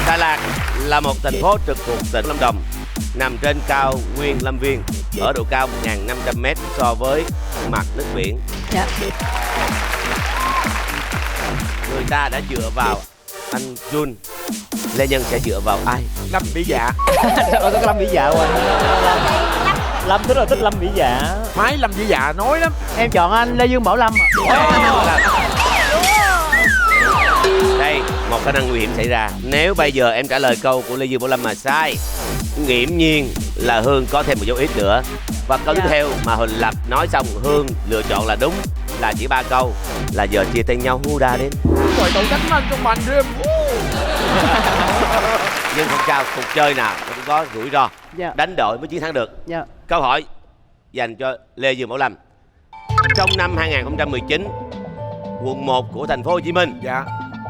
Đà Lạt là một thành phố trực thuộc tỉnh Lâm Đồng, nằm trên cao nguyên Lâm Viên, ở độ cao 1.500m so với mặt nước biển. Dạ. Người ta đã dựa vào anh Jun, Lê Nhân sẽ dựa vào ai? Lâm Mỹ Dạ. Sao có Lâm Mỹ Dạ hoài? Lâm rất là thích Lâm Mỹ Dạ. Máy Lâm Mỹ Dạ nói lắm. Em chọn anh Lê Dương Bảo Lâm. Đây, một khả năng nguy hiểm xảy ra. Nếu bây giờ em trả lời câu của Lê Dương Bảo Lâm mà sai, nghiễm nhiên là Hương có thêm một dấu ít nữa. Và cấn theo mà Huỳnh Lập nói xong, Hương lựa chọn là đúng, là chỉ 3 câu, là giờ chia tay nhau hu đa đến. Rồi cậu đánh lên trong mạnh rêm. Nhưng không sao, cuộc chơi nào cũng có rủi ro. Dạ. Đánh đội mới chiến thắng được. Dạ. Câu hỏi dành cho Lê Dương Bảo Lâm. Trong năm 2019, quận 1 của thành phố Hồ Chí Minh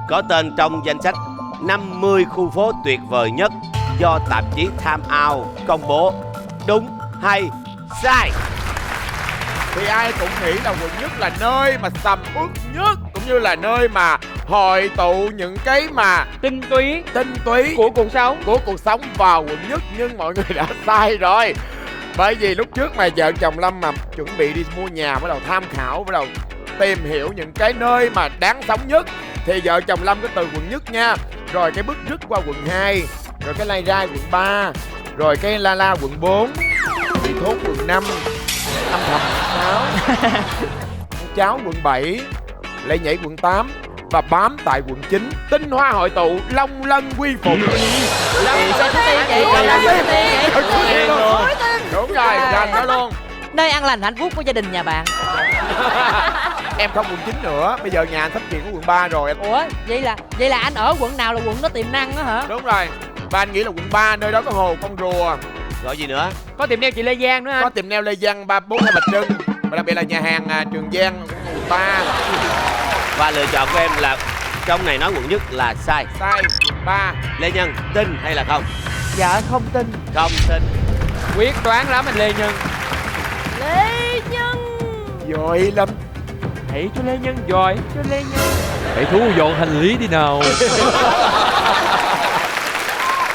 có tên trong danh sách 50 khu phố tuyệt vời nhất do tạp chí Time Out công bố. Đúng hay sai? Thì ai cũng nghĩ là quận nhất là nơi mà sầm uất nhất, cũng như là nơi mà hội tụ những cái mà tinh túy của cuộc sống vào quận nhất. Nhưng mọi người đã sai rồi. Bởi vì lúc trước mà vợ chồng Lâm mà chuẩn bị đi mua nhà, bắt đầu tham khảo, bắt đầu tìm hiểu những cái nơi mà đáng sống nhất, thì vợ chồng Lâm có từ quận nhất nha, rồi cái bước rứt qua quận 2, rồi cái lai rai quận 3, rồi cái la la quận 4, Thị Thốt quận 5, Âm Thầm quận 6, Cháo quận 7, Lệ Nhảy quận 8 và bám tại quận 9. Tinh hoa hội tụ, long lân quy phục. Đúng rồi, rành đó luôn. Nơi an lành hạnh phúc của gia đình nhà bạn. Em không quận 9 nữa, bây giờ nhà anh sắp chuyển của quận 3 rồi. Ủa, vậy là anh ở quận nào là quận đó tiềm năng đó hả? Đúng rồi. Và anh nghĩ là quận 3, nơi đó có hồ con rùa. Rồi gì nữa? Có tiệm nail chị Lê Giang nữa anh. Có tiệm nail Lê Giang 342 Bạch Trưng. Và đặc biệt là nhà hàng Trường Giang quận 3. Và lựa chọn của em là trong này nói quận nhất là sai. Sai, quận 3. Lê Nhân tin hay là không? Dạ không tin. Không tin. Quyết đoán lắm anh Lê Nhân. Lê Nhân. Giỏi lắm. Hãy cho Lê Nhân giỏi, cho Lê Nhân. Hãy thu dọn hành lý đi nào.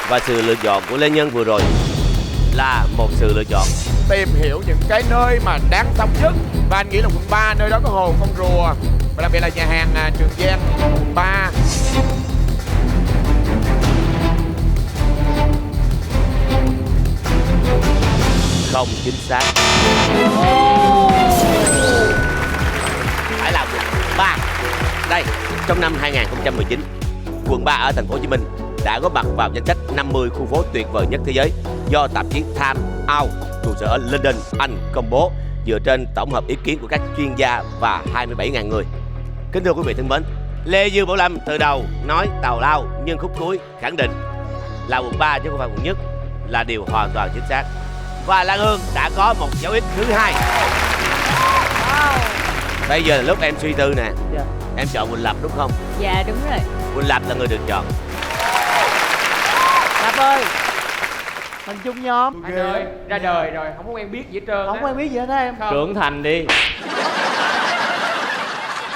Và sự lựa chọn của Lê Nhân vừa rồi là một sự lựa chọn tìm hiểu những cái nơi mà đáng sống nhất. Và anh nghĩ là quận 3, nơi đó có hồ con rùa. Và đặc biệt là nhà hàng Trường Giang quận 3. Không chính xác. Phải là quận 3. Đây, trong năm 2019, quận 3 ở thành phố Hồ Chí Minh đã góp mặt vào danh sách 50 khu phố tuyệt vời nhất thế giới do tạp chí Time Out trụ sở ở London, Anh công bố dựa trên tổng hợp ý kiến của các chuyên gia và 27.000 người. Kính thưa quý vị thân mến, Lê Dương Bảo Lâm từ đầu nói tào lao nhưng khúc cuối khẳng định là quận 3 chứ không phải quận nhất là điều hoàn toàn chính xác. Và Lan Hương đã có một dấu ích thứ hai. Bây giờ là lúc em suy tư nè. Em chọn Quỳnh Lập đúng không? Dạ đúng rồi. Quỳnh Lập là người được chọn. Lập ơi, mình chung nhóm. Anh ơi, ra đời rồi, không có quen biết gì hết trơn. Không quen biết gì hết á em. Trưởng thành đi.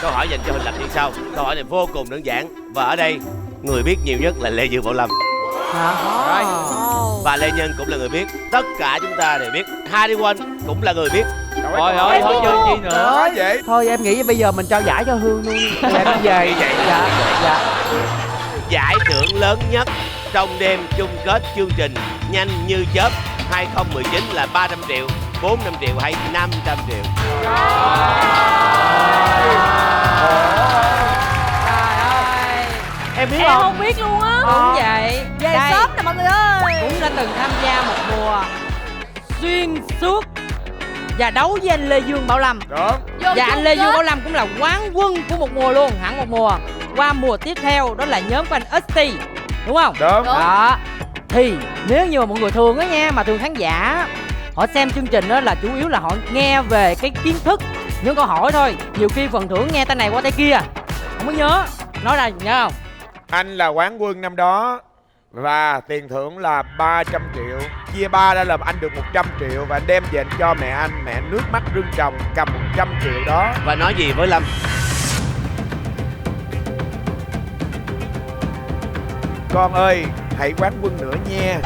Câu hỏi dành cho Huỳnh Lập như sau. Câu hỏi này vô cùng đơn giản. Và ở đây, người biết nhiều nhất là Lê Dương Bảo Lâm. Rồi. Và Lê Nhân cũng là người biết. Tất cả chúng ta đều biết. Harry One cũng là người biết. Trời ơi, thôi chơi chi nữa. Vậy. Thôi em nghĩ bây giờ mình trao giải cho Hương luôn. Em về vậy. Dạ. Giải thưởng lớn nhất trong đêm chung kết chương trình Nhanh Như Chớp 2019 là 300 triệu, 400 triệu hay 500 triệu? Trời ơi. Em biết Em không? không biết luôn á. Đúng vậy. Về Đây, sớm nè mọi người ơi. cũng đã từng tham gia một mùa xuyên suốt và đấu với anh Lê Dương Bảo Lâm. Đúng. Và anh Lê Dương Bảo Lâm cũng là quán quân của một mùa luôn, hẳn một mùa. Qua mùa tiếp theo đó là nhóm của anh Esti, đúng không? Đúng. Đó. Thì nếu như mà mọi người thường á nha, mà thường khán giả họ xem chương trình đó là chủ yếu là họ nghe về cái kiến thức, những câu hỏi thôi. Nhiều khi phần thưởng nghe tay này qua tay kia, không có nhớ. Nói ra nhớ không? Anh là quán quân năm đó. Và tiền thưởng là 300 triệu. Chia 3 ra là anh được 100 triệu. Và anh đem về anh cho mẹ anh. Mẹ nước mắt rưng tròng cầm 100 triệu đó. Và nói gì với Lâm? Con ơi, hãy quán quân nữa nha.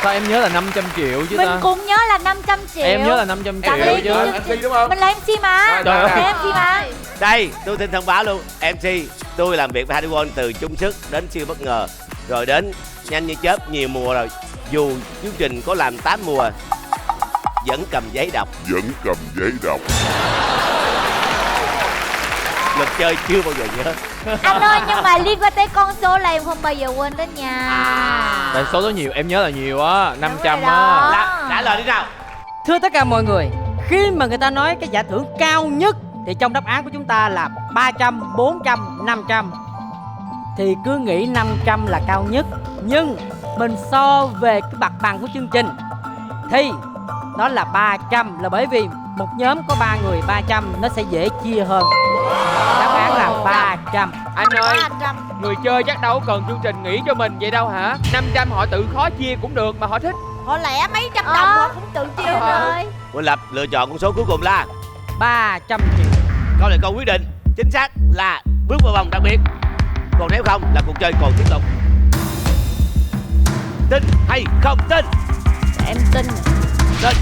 Sao em nhớ là 500 triệu chứ Mình ta? cũng nhớ là 500 triệu. Em nhớ là 500 Tặng triệu Ly chứ. MC đúng không? Mình là MC mà. Trời ơi. Mình là MC mà. Đây, tôi xin thông báo luôn, MC tôi làm việc với Harry Won từ chung sức đến siêu bất ngờ, rồi đến nhanh như chớp nhiều mùa rồi. Dù chương trình có làm 8 mùa vẫn cầm giấy đọc. Vẫn cầm giấy đọc. Luật chơi chưa bao giờ nhớ. Anh ơi, nhưng mà liên quan tới con số là em không bao giờ quên đến nha. Tại số đó nhiều, em nhớ là nhiều á, 500 rồi á. đó. Trả lời đi nào. Thưa tất cả mọi người, khi mà người ta nói cái giải thưởng cao nhất thì trong đáp án của chúng ta là 300, 400, 500 thì cứ nghĩ 500 là cao nhất. Nhưng mình so về cái mặt bằng của chương trình thì đó là 300, là bởi vì một nhóm có 3 người 300 nó sẽ dễ chia hơn. Đáp án là 300. Anh ơi, 300. người chơi chắc đâu cần chương trình nghĩ cho mình vậy đâu hả? 500 họ tự khó chia cũng được mà họ thích. Họ lẻ mấy trăm đồng họ cũng tự chia rồi. Quỳnh Lập lựa chọn con số cuối cùng là 300 triệu. câu này câu quyết định. Chính xác là bước vào vòng đặc biệt. Còn nếu không là cuộc chơi còn tiếp tục. Tin hay không tin? Em tin. Tin.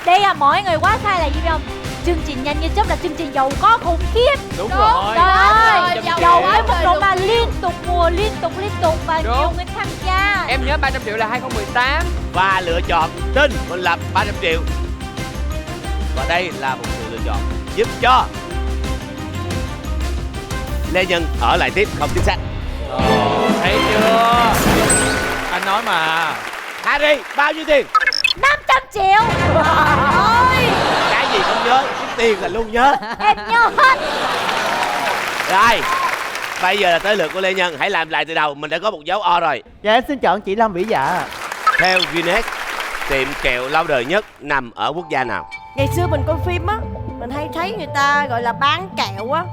Đây là mỗi người quá sai là gì biết không? Chương trình nhanh như chớp là chương trình giàu có khủng khiếp. Đúng rồi. Trời ơi, 500 giàu triệu. với mức độ mà liên tục mùa, liên tục và Đúng. nhiều người tham gia. Em nhớ 300 triệu là 2018. Và lựa chọn tin Quỳnh Lập 300 triệu. Và đây là một sự lựa chọn giúp cho Lê Nhân ở lại tiếp không chính xác. Thấy chưa? Anh nói mà. Harry bao nhiêu tiền? 500 triệu. Ôi, Cái gì không nhớ, cái tiền là luôn nhớ. em nhớ hết. Rồi, bây giờ là tới lượt của Lê Nhân. Hãy làm lại từ đầu, mình đã có một dấu O rồi. Dạ em xin chọn chị Lâm Vĩ Dạ. Theo Guinness, tiệm kẹo lâu đời nhất nằm ở quốc gia nào? Ngày xưa mình coi phim á, mình hay thấy người ta gọi là bán kẹo á.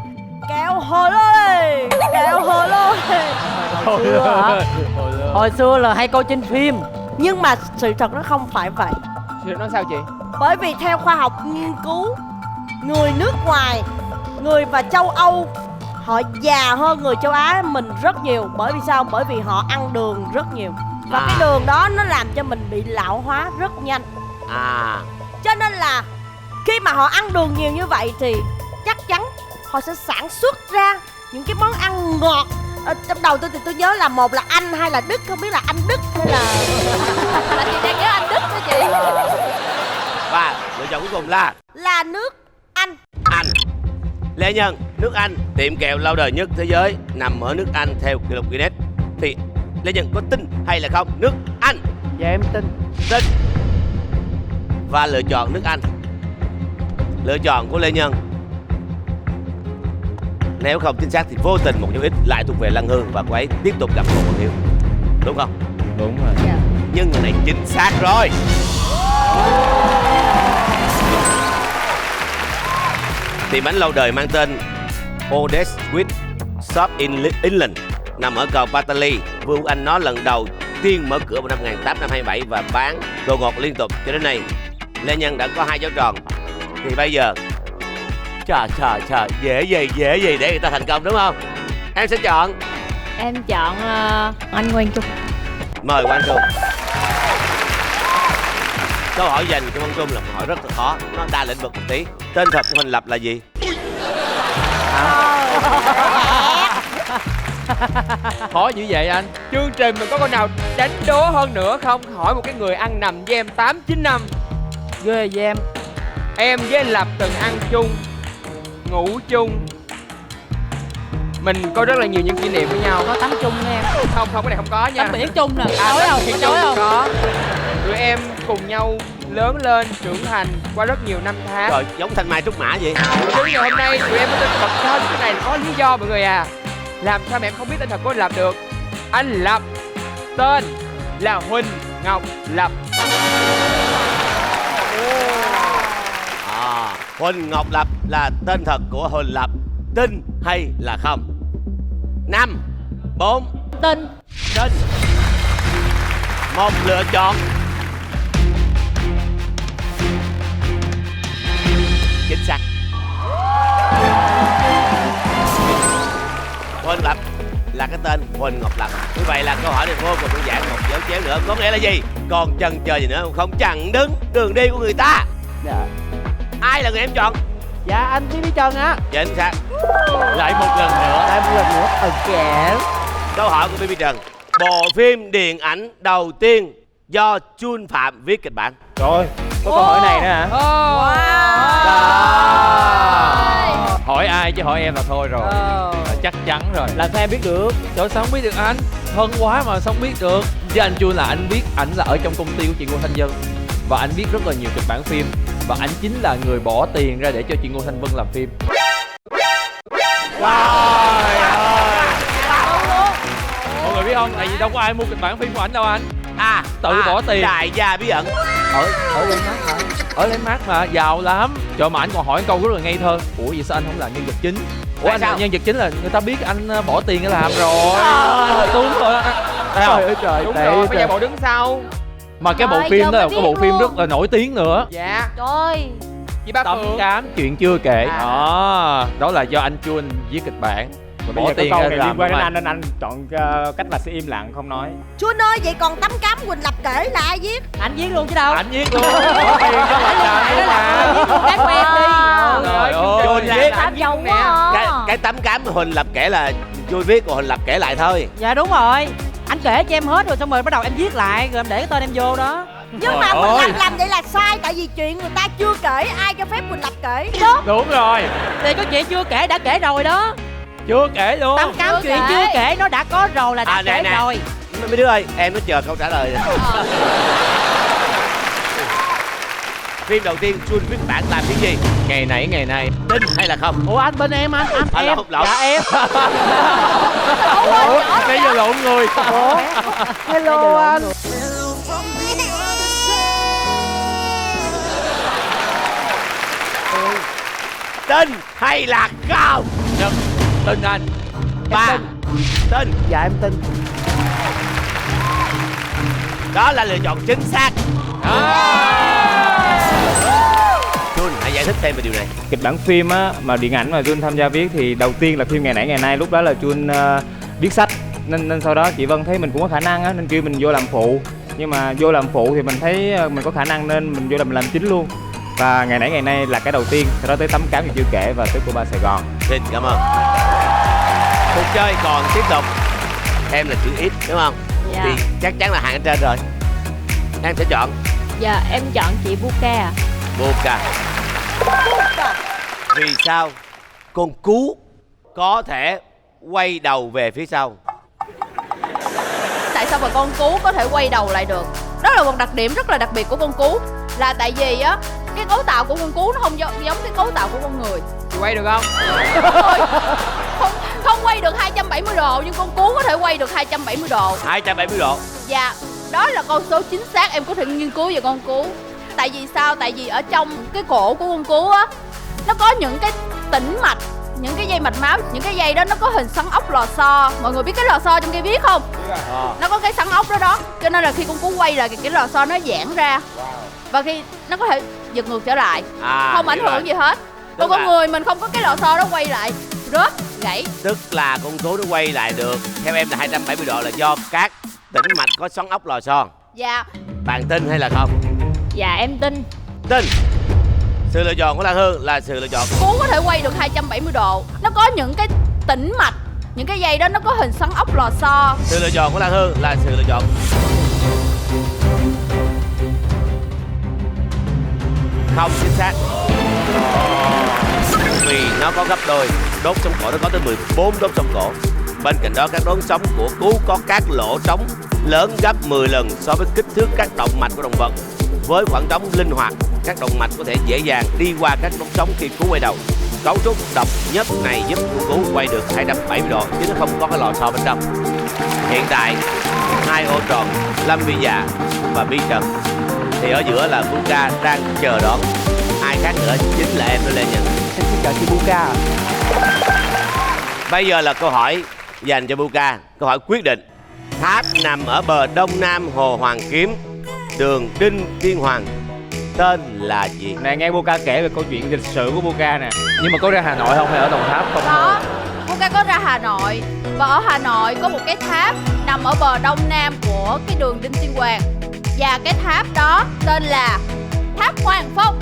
Kẹo hồ lô, kẹo hồ lô. Hồi xưa hả? Hồi xưa là hay coi trên phim. Nhưng mà sự thật nó không phải vậy. Sự nói sao chị? Bởi vì theo khoa học nghiên cứu, người nước ngoài, người và châu Âu họ già hơn người châu Á mình rất nhiều. Bởi vì sao? Bởi vì họ ăn đường rất nhiều. Và cái đường đó nó làm cho mình bị lão hóa rất nhanh. Cho nên là khi mà họ ăn đường nhiều như vậy thì chắc chắn họ sẽ sản xuất ra những cái món ăn ngọt. Trong đầu tôi thì tôi nhớ là một là Anh hay là Đức, không biết là Anh Đức hay là Chị đang nhớ anh Đức đó chị. Và lựa chọn cuối cùng là nước Anh. Anh. Lê Nhân, nước Anh, tiệm kẹo lâu đời nhất thế giới nằm ở nước Anh theo kỷ lục Guinness. Thì Lê Nhân có tin hay là không? Nước Anh. Dạ em tin. Tin. Và lựa chọn nước Anh. Lựa chọn của Lê Nhân, nếu không chính xác thì vô tình một dấu ít lại thuộc về Lan Hương và cô ấy tiếp tục gặp một Hiếu. Đúng không? Đúng rồi. Nhưng người này chính xác rồi. Tiệm bánh lâu đời mang tên Oldest Sweet Shop in England nằm ở cầu Batley, Vương quốc Anh. Nó lần đầu tiên mở cửa vào năm 1827 và bán đồ ngọt liên tục cho đến nay. Lê Nhân đã có 2 dấu tròn. Thì bây giờ trời, dễ gì để người ta thành công đúng không? Em sẽ chọn. Em chọn anh Quang Trung. Mời Quang Trung. Câu hỏi dành cho Quang Trung là câu hỏi rất là khó, nó đa lĩnh vực một tí. Tên thật của Huỳnh Lập là gì? Khó dữ vậy anh? Chương trình mình có con nào đánh đố hơn nữa không? Hỏi một cái người ăn nằm với em 8-9 năm. Ghê với em. Em với anh Lập từng ăn chung, ngủ chung. Mình có rất là nhiều những kỷ niệm với nhau. Có tắm chung với em. Không, cái này không có nha. Tắm biển chung nè. Chối không? Có chối không? Có. Tụi em cùng nhau lớn lên, trưởng thành qua rất nhiều năm tháng. Trời, giống Thanh Mai Trúc Mã vậy. Đến ngày hôm nay tụi em mới bật lên cái này là có lý do mọi người à. Làm sao mà em không biết tên thật của anh Lập được? Anh Lập tên là Huỳnh Ngọc Lập. Huỳnh Ngọc Lập là tên thật của Huỳnh Lập. Tin hay là không? 5, 4. Tin. Tin. Một lựa chọn chính xác. Huỳnh Ngọc Lập. Như vậy là câu hỏi này vô cùng đơn giản, một dấu chéo nữa có nghĩa là gì? Còn chần chờ gì nữa không? Chặn đứng đường đi của người ta. Dạ. Ai là người em chọn? Dạ anh BB Trần á. Chính xác. Lại một lần nữa. Lại một lần nữa. Kẹo. Câu hỏi của BB Trần. Bộ phim điện ảnh đầu tiên do Jun Phạm viết kịch bản. Rồi, có câu hỏi này nữa hả? Hỏi ai chứ hỏi em là thôi rồi. Chắc chắn rồi. Làm sao em biết được? Trời sao không biết được anh? Thân quá mà sao không biết được? Với anh Jun là anh biết ảnh là ở trong công ty của chị Ngô Thanh Vân. Và anh biết rất là nhiều kịch bản phim. Và anh chính là người bỏ tiền ra để cho chị Ngô Thanh Vân làm phim. Trời ơi. Mọi người biết không? Tại vì đâu có ai mua kịch bản phim của ảnh đâu anh. Tự bỏ tiền. Đại gia bí ẩn. Ở Landmark hả? Ở Landmark mà giàu lắm. Trời mà anh còn hỏi câu rất là ngây thơ. Ủa vậy sao anh không làm nhân vật chính? Ủa anh làm nhân vật chính là người ta biết anh bỏ tiền để làm rồi. Đúng rồi. Trời ơi trời. Đúng rồi, bây giờ bộ đứng sau. Mà cái bộ phim đó là cái bộ phim rất là nổi tiếng nữa. Dạ. Trời. Chị Ba Tấm Phượng. Cám chuyện chưa kể. Đó là do anh Jun viết kịch bản. Bây giờ có câu này liên quan đến anh nên anh chọn cách là sẽ im lặng không nói. Chuân ơi, vậy còn Tấm Cám Quỳnh Lập kể là ai viết? Anh viết luôn chứ đâu. Anh viết luôn. Có tiền đó là làm luôn mà. Viết luôn cái quen đi. Trời ơi. Jun viết. Tao giàu quá à. Cái Tấm Cám Huỳnh Lập kể là Jun viết, còn Huỳnh Lập kể lại thôi. Dạ đúng rồi. Anh kể cho em hết rồi xong rồi bắt đầu em viết lại rồi em để cái tên em vô đó. Nhưng mà Quỳnh Lập làm vậy là sai. Tại vì chuyện người ta chưa kể, ai cho phép Quỳnh Lập kể đó. Đúng rồi. Thì có chuyện chưa kể đã kể rồi đó. Chưa kể luôn. Tấm Cám chuyện chưa kể nó đã có rồi là đã kể rồi. Mấy đứa ơi, em nó chờ câu trả lời. Phim đầu tiên Jun viết bản làm cái gì? Ngày này tin hay là không? Ủa anh bên em anh em. Lộn. Dạ em. Ủa bây giờ lộn người. Hello anh. Tin hay là không? Tin anh. Ba. Tin. Dạ em tin. Đó là lựa chọn chính xác. Jun hãy giải thích thêm về điều này. Kịch bản phim á mà điện ảnh mà Jun tham gia viết thì đầu tiên là phim Ngày Nãy Ngày Nay, lúc đó là Jun viết sách nên sau đó chị Vân thấy mình cũng có khả năng á nên kêu mình vô làm phụ, nhưng mà vô làm phụ thì mình thấy mình có khả năng nên mình vô làm chính luôn. Và Ngày Nãy Ngày Nay là cái đầu tiên, sau đó tới Tấm Cám thì chưa kể và tới Cô Ba Sài Gòn. Xin cảm ơn. Cuộc chơi còn tiếp tục. Em là chữ X đúng không? Dạ. Thì chắc chắn là hàng ở trên rồi. Em sẽ chọn Dạ em chọn chị Buka. Buka. Vì sao con cú có thể quay đầu về phía sau? Tại sao mà con cú có thể quay đầu lại được? Đó là một đặc điểm rất là đặc biệt của con cú. Là tại vì á, cái cấu tạo của con cú nó không giống cái cấu tạo của con người. Chị quay được không? Không quay được 270 độ, nhưng con cú có thể quay được 270 độ. 270 độ. Dạ, đó là con số chính xác, em có thể nghiên cứu về con cú. Tại vì sao? Tại vì ở trong cái cổ của con cú á, nó có những cái tĩnh mạch, những cái dây mạch máu, những cái dây đó nó có hình xoắn ốc lò xo. Mọi người biết cái lò xo trong cây viết không? Nó có cái xoắn ốc đó, cho nên là khi con cú quay là cái lò xo nó giãn ra. Và khi nó có thể giật ngược trở lại, không ảnh hưởng gì hết. Còn con người mình không có cái lò xo đó, quay lại rớt gãy. Tức là con cú nó quay lại được theo em là 270 độ là do các tĩnh mạch có xoắn ốc lò xo. Dạ. Bạn tin hay là không? Dạ em tin. Tin. Sự lựa chọn của Lan Hương là sự lựa chọn. Cú có thể quay được 270 độ. Nó có những cái tĩnh mạch, những cái dây đó nó có hình xoắn ốc lò xo. Sự lựa chọn của Lan Hương là sự lựa chọn không chính xác. Vì nó có gấp đôi, đốt sống cổ nó có tới 14 đốt sống cổ. Bên cạnh đó các đốt sống của cú có các lỗ trống lớn gấp 10 lần so với kích thước các động mạch của động vật. Với khoảng trống linh hoạt, các động mạch có thể dễ dàng đi qua các đốt sống khi cú quay đầu. Cấu trúc độc nhất này giúp cú quay được 270 độ chứ nó không có cái lò xo bên trong. Hiện tại hai ô tròn Lâm Vy Dạ và Bi Trần, thì ở giữa là Buka đang chờ đón ai khác nữa chính là em Lê Nhân. Em xin chọn chị Buka. Bây giờ là câu hỏi dành cho Buka, câu hỏi quyết định. Tháp nằm ở bờ đông nam hồ Hoàn Kiếm, đường Đinh Tiên Hoàng, tên là gì? Nè nghe Buka kể về câu chuyện lịch sử của Buka nè. Nhưng mà có ra Hà Nội không hay ở Đồng Tháp không? Đó, cái có ra Hà Nội. Và ở Hà Nội có một cái tháp nằm ở bờ đông nam của cái đường Đinh Tiên Hoàng. Và cái tháp đó tên là Tháp Hoàng Phong.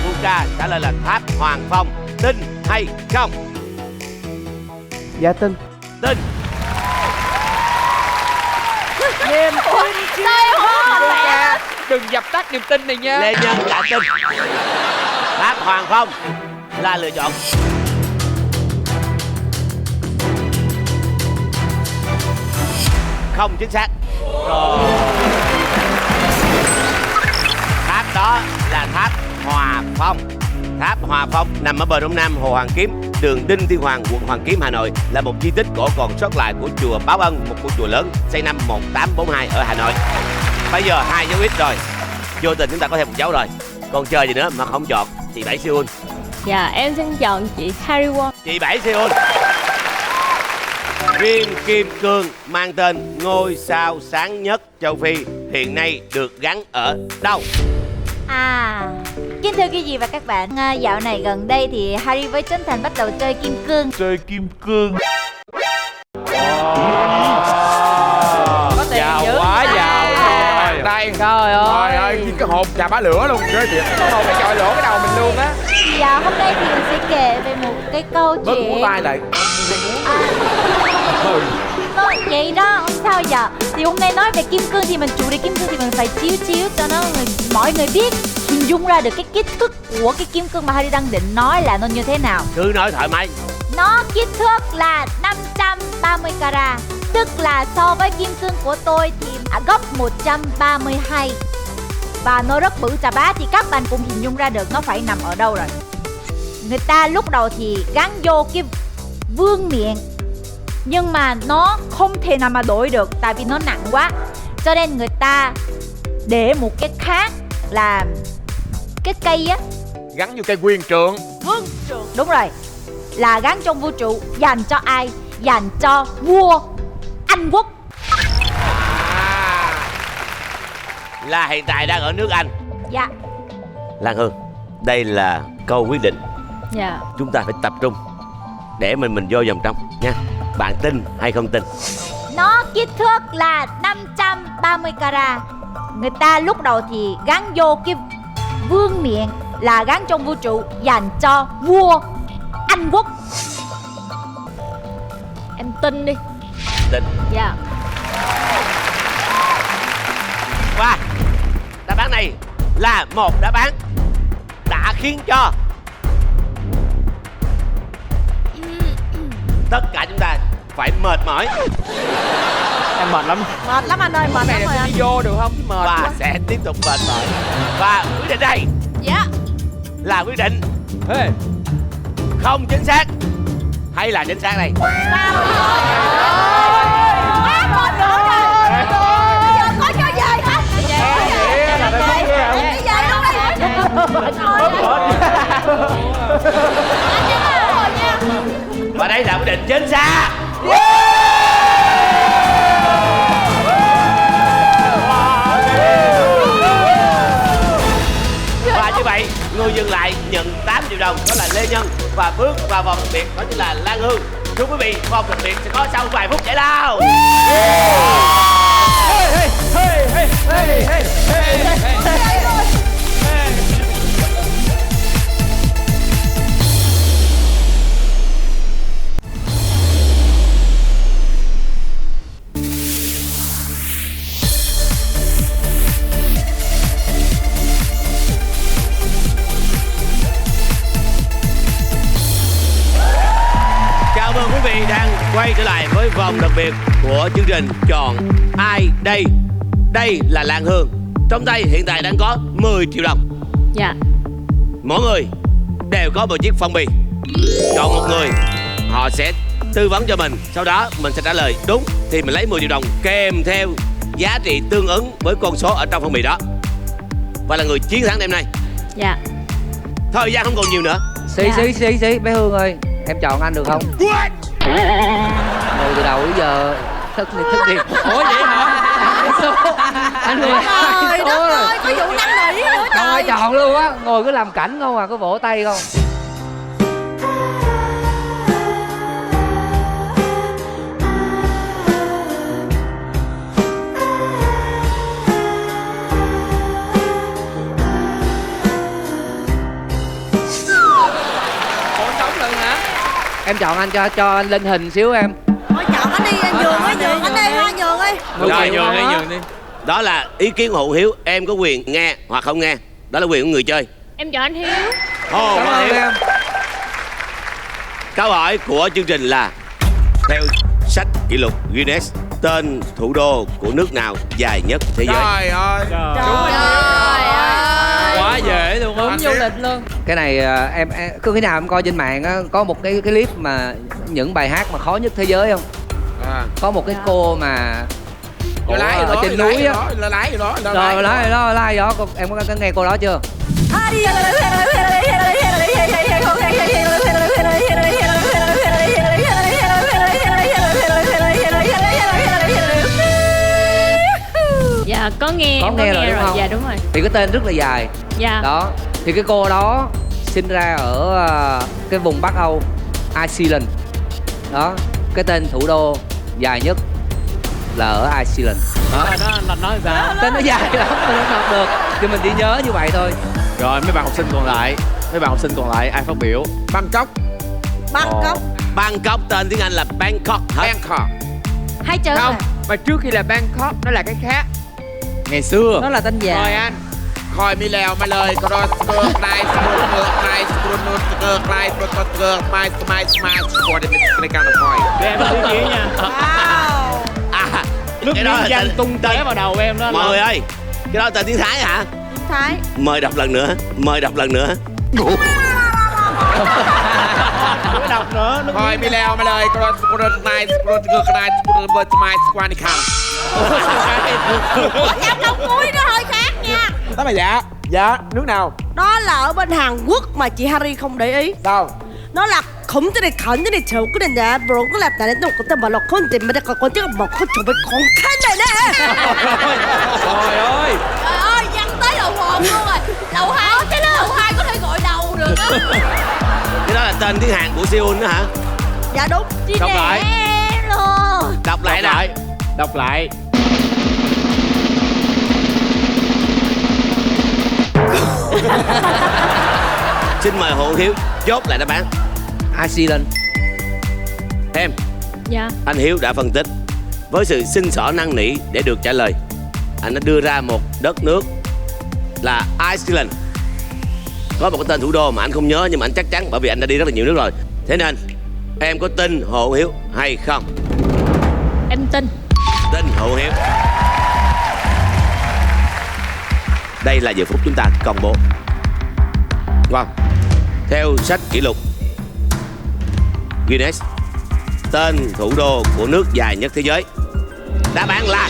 Luca trả lời là tháp Hoàng Phong. Tin hay không? Dạ tin. Tin. Niềm tin chứ. Luca, đừng dập tắt niềm tin này nha. Lê Nhân đã tin. Tháp Hoàng Phong là lựa chọn. Không chính xác. Rồi. Tháp đó là tháp Hòa Phong. Tháp Hòa Phong nằm ở bờ đông nam Hồ Hoàn Kiếm, đường Đinh Tiên Hoàng, quận Hoàn Kiếm, Hà Nội, là một di tích cổ còn sót lại của chùa Báo Ân, một ngôi chùa lớn xây năm 1842 ở Hà Nội. Bây giờ 2 dấu ít rồi, vô tình chúng ta có thêm 1 dấu rồi. Còn chờ gì nữa mà không chọn chị Bảy Seoul? Dạ em xin chọn chị Harry Won. Chị Bảy Seoul. Viên kim cương mang tên ngôi sao sáng nhất châu Phi hiện nay được gắn ở đâu? Kính thưa quý vị và các bạn, dạo này gần đây thì Harry với Trấn Thành bắt đầu chơi kim cương. Chơi kim cương. Giàu quá, giàu. Đây. Trời ơi, cái hộp trà bá lửa luôn. Cái thiệt. Cái hộp này chọi lỗ cái đầu mình luôn á. Dạ, hôm nay thì mình sẽ kể về một cái câu Bớt chuyện. của vai lại. Vậy đó, không sao giờ. Thì hôm nay nói về kim cương thì mình chủ đề kim cương thì mình phải chiếu cho nó mọi người biết hình dung ra được cái kích thước của cái kim cương mà Harry đang định nói là nó như thế nào. Cứ nói thoải mái. Nó kích thước là 530 carat, tức là so với kim cương của tôi thì gấp 132. Và nó rất bự chà bá, thì các bạn cũng hình dung ra được nó phải nằm ở đâu rồi. Người ta lúc đầu thì gắn vô cái vương miện, nhưng mà nó không thể nào mà đổi được tại vì nó nặng quá, cho nên người ta để một cái khác là cái cây á, gắn vô cây quyền trượng. Vương trượng. đúng rồi, là gắn trong vũ trụ. Dành cho ai? Dành cho vua Anh Quốc. Là hiện tại đang ở nước Anh. Dạ. Lan Hương, đây là câu quyết định. Dạ. Chúng ta phải tập trung để mình vô vòng trong nha. Bạn tin hay không tin? Nó kích thước là 530 carat. Người ta lúc đầu thì gắn vô cái vương miện, là gắn trong vũ trụ, dành cho vua Anh Quốc. Em tin đi. Tin. Dạ. Và đáp án này là một đáp án đã khiến cho tất cả chúng ta phải mệt mỏi. Em mệt lắm. Mệt lắm anh ơi, mệt lắm rồi anh. Đi vô được không? Mệt Và quá. sẽ tiếp tục mệt mỏi. Và quyết định đây Dạ. là quyết định Ê, không chính xác hay là chính xác đây? Quá mệt nữa rồi. Bây giờ có cho về hả? Và đây là quyết định chính xác. Và như vậy người dừng lại nhận 8 triệu đồng, đó là Lê Nhân, và bước vào vòng đặc biệt đó chính là Lan Hương. Thưa quý vị, vòng đặc biệt sẽ có sau vài phút giải lao. Chào mừng quý vị đang quay trở lại với vòng đặc biệt của chương trình Chọn Ai Đây. Đây là Lan Hương. Trong tay hiện tại đang có 10 triệu đồng. Dạ. Mỗi người đều có một chiếc phong bì. Chọn một người, họ sẽ tư vấn cho mình. Sau đó mình sẽ trả lời đúng thì mình lấy 10 triệu đồng kèm theo giá trị tương ứng với con số ở trong phong bì đó. Và là người chiến thắng đêm nay. Dạ. Thời gian không còn nhiều nữa. Xí bé Hương ơi, em chọn anh được không? Ngồi từ đầu đến giờ thức gì. Ủa vậy hả? Anh Hương Trời đất ơi, có vụ năn nỉ nữa không ai trời. chọn luôn á, ngồi cứ làm cảnh không à, cứ vỗ tay không. Em chọn anh cho anh lên hình xíu em. Thôi chọn anh đi, anh nhường anh đi, Hoa nhường đi. Rồi nhường đi. Đó là ý kiến của Hữu Hiếu. Em có quyền nghe hoặc không nghe. Đó là quyền của người chơi. Em chọn anh Hiếu. Cảm ơn em. Câu hỏi của chương trình là: theo sách kỷ lục Guinness, tên thủ đô của nước nào dài nhất thế giới? Trời ơi. Quá dễ luôn á. Đúng du lịch luôn. Cái này em có khi nào em coi trên mạng á, có một cái clip mà những bài hát mà khó nhất thế giới không? Có một cái cô mà Cô lái ở trên núi á. lái rồi đó. Lái đó. Em có nghe cô đó chưa? Dạ có nghe, Có nghe rồi đúng không? Dạ đúng rồi. Thì cái tên rất là dài. Dạ. Đó. Thì cái cô đó sinh ra ở cái vùng Bắc Âu, Iceland. Đó. Cái tên thủ đô dài nhất là ở Iceland. Đó anh nói sao? Tên nó dài lắm, mình không đọc được. Thì mình chỉ nhớ như vậy thôi. Rồi mấy bạn học sinh còn lại ai phát biểu? Bangkok. Bangkok tên tiếng Anh là Bangkok. Bangkok. Hai chữ Không, mà trước khi là Bangkok nó là cái khác. Ngày xưa. Nó là tên già. Rồi anh. Khỏi mi lèo mà lời có đôi ngược này của cái cao khỏi. Để em ý kiến nha. Nước cái đó miếng là danh tên- tung tóe vào đầu em đó. Mọi người ơi, cái đó tên tiếng Thái hả? Thái. Mời đọc lần nữa. Cứ đọc nữa. Khỏi mi lèo mà lời có đôi này ngược này qua đi khăn. Chạm đầu cuối nó hơi khác nha. Đó mà dạ nước nào? Đó là ở bên Hàn Quốc mà chị Harry không để ý. Đâu? Nó là khổng cái này khẩn cái này chịu cái này nè, bro cái làm tại nó có tên mà lộc không tìm mà còn chứ mà không chịu phải còn khăn này nè. Trời ơi. Trời ơi, văng tới đầu hồn luôn rồi. Đầu hai có thể gọi đầu được á. Cái đó là tên tiếng Hàn của Seoul đó hả? Dạ đúng. Đọc lại. Luôn. Đọc lại nào. Đọc lại. Xin mời Hữu Hiếu chốt lại đáp án. Iceland. Em. Dạ. Anh Hiếu đã phân tích với sự xin xỏ năn nỉ để được trả lời. Anh đã đưa ra một đất nước là Iceland. Có một cái tên thủ đô mà anh không nhớ nhưng mà anh chắc chắn bởi vì anh đã đi rất là nhiều nước rồi. Thế nên em có tin Hữu Hiếu hay không? Em tin. Tin Hữu Hiếu. Đây là giờ phút chúng ta công bố. Vâng. Theo sách kỷ lục Guinness, tên thủ đô của nước dài nhất thế giới, đáp án là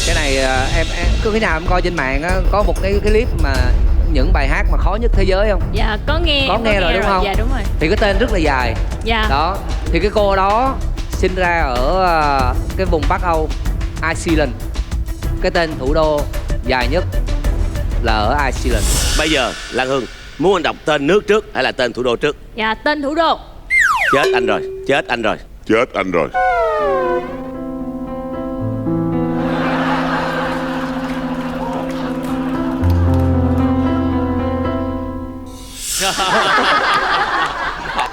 Cái này em có khi nào em coi trên mạng á, có một cái clip mà những bài hát mà khó nhất thế giới không? Dạ có nghe. Có nghe rồi đúng không? Dạ đúng rồi. Thì cái tên rất là dài. Dạ. Đó. Thì cái cô đó sinh ra ở cái vùng Bắc Âu, Iceland. Cái tên thủ đô dài nhất là ở Iceland. bây giờ Lan Hương muốn anh đọc tên nước trước hay là tên thủ đô trước? Dạ tên thủ đô. Chết anh rồi. Chết anh rồi.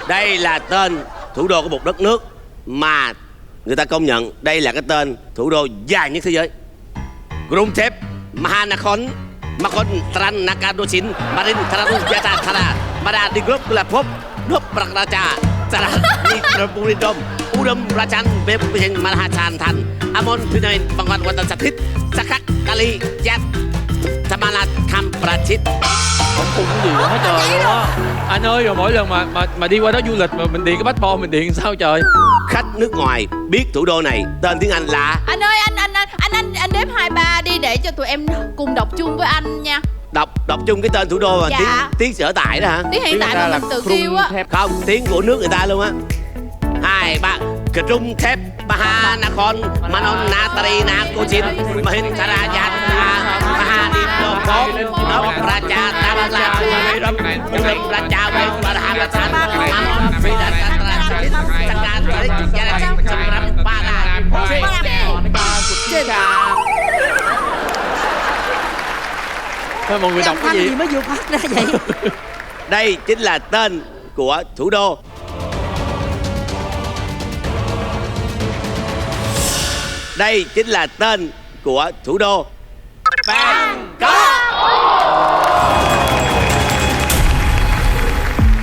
Đây là tên thủ đô của một đất nước mà người ta công nhận đây là cái tên thủ đô dài nhất thế giới. Gromthep Mahanakhon Makon Tran Nakadochin Marin Tarunjata Thara Madadigrop Lapop Dop Prakracha Tara Nikrapuridom Udom Rachan Bepin Manhachan Than Amon Pinain Bangan Watan Sathit Sakak Kali Yat Tamalat Kamprachit. Không cùng cái gì hết trời luôn á. Anh ơi, rồi mỗi lần mà đi qua đó du lịch mà mình điền cái passport mình điền sao trời? Khách nước ngoài biết thủ đô này tên tiếng Anh là. Anh ơi, anh đếm 2, 3 đi để cho tụi em cùng đọc chung với anh nha. Đọc chung cái tên thủ đô mà Dạ. tiếng sở tại đó hả? Tiếng hiện tại mà mình tự kêu á. Không, tiếng của nước người ta luôn á. 2, 3 Gromthep Mahanakhon Manon Natari Nakochin Mahin Tarajan Mahadipopop Dop Raja Tamla Udom Raja Udom Raja Amon Pidatarasit Sakat Jarak Samram Para. Thôi mọi người đọc cái gì? mới vừa phát ra vậy? Đây chính là tên của thủ đô Đây chính là tên của thủ đô Bangkok.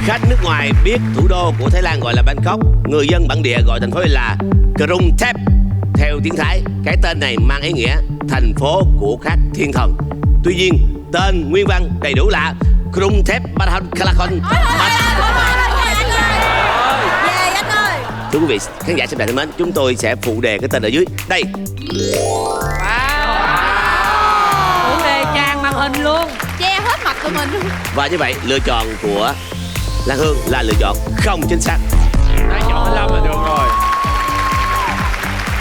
Khách nước ngoài biết thủ đô của Thái Lan gọi là Bangkok, người dân bản địa gọi thành phố này là Krung Thep. Theo tiếng Thái, cái tên này mang ý nghĩa thành phố của các thiên thần. Tuy nhiên, tên nguyên văn đầy đủ là Krung Thep Barathon Kalakon. Thưa quý vị, khán giả xem đài thân mến, chúng tôi sẽ phụ đề cái tên ở dưới. Đây. Phụ đề tràn màn hình luôn, che hết mặt của mình. Và như vậy, lựa chọn của Lan Hương là lựa chọn không chính xác. Đã chọn anh Lâm là được rồi.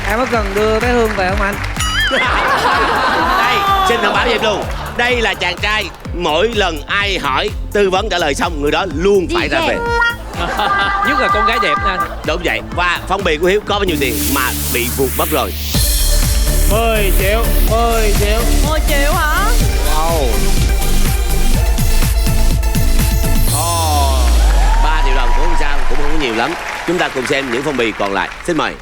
Em có cần đưa bé Hương về không anh? Đây, xin thông báo với em luôn. Đây là chàng trai, mỗi lần ai hỏi tư vấn trả lời xong, người đó luôn phải ra về. Nhất là con gái đẹp nha anh. Đúng vậy. Và phong bì của Hiếu có bao nhiêu tiền mà bị vụt mất rồi? 10 triệu. 10 triệu hả? Wow. 3 triệu đồng cũng không sao, cũng không có nhiều lắm. Chúng ta cùng xem những phong bì còn lại. Xin mời.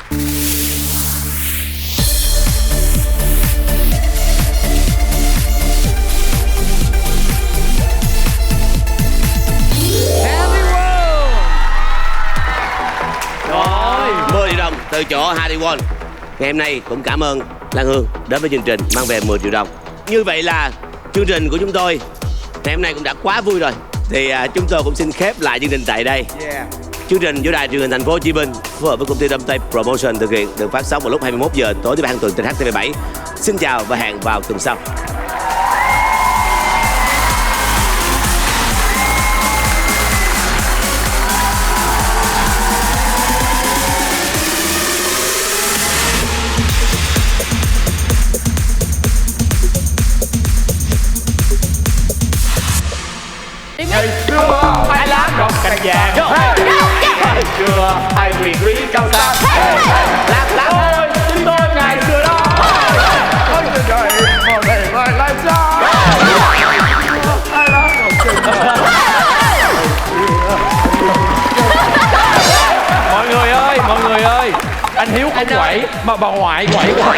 Rồi, 10 triệu đồng từ chỗ Harry Won. Ngày hôm nay cũng cảm ơn Lan Hương đến với chương trình mang về 10 triệu đồng. Như vậy là chương trình của chúng tôi ngày hôm nay cũng đã quá vui rồi. Thì chúng tôi cũng xin khép lại chương trình tại đây. Chương trình do Đài Truyền hình Thành phố Hồ Chí Minh phối hợp với công ty Đông Tây Promotion thực hiện, được phát sóng vào lúc 21 giờ tối thứ ba hàng tuần trên HTV7. Xin chào và hẹn vào tuần sau. Ngày xưa ai lá ngọc cành vàng, ngày xưa ai quyền quý cao sang. Ôi chúng tôi ngày xưa đó. Ôi trời ơi, ngày mai lại sao? Ai lá ngọc cành vàng. Mọi người ơi, anh Hiếu không quậy mà bà ngoại quậy quá.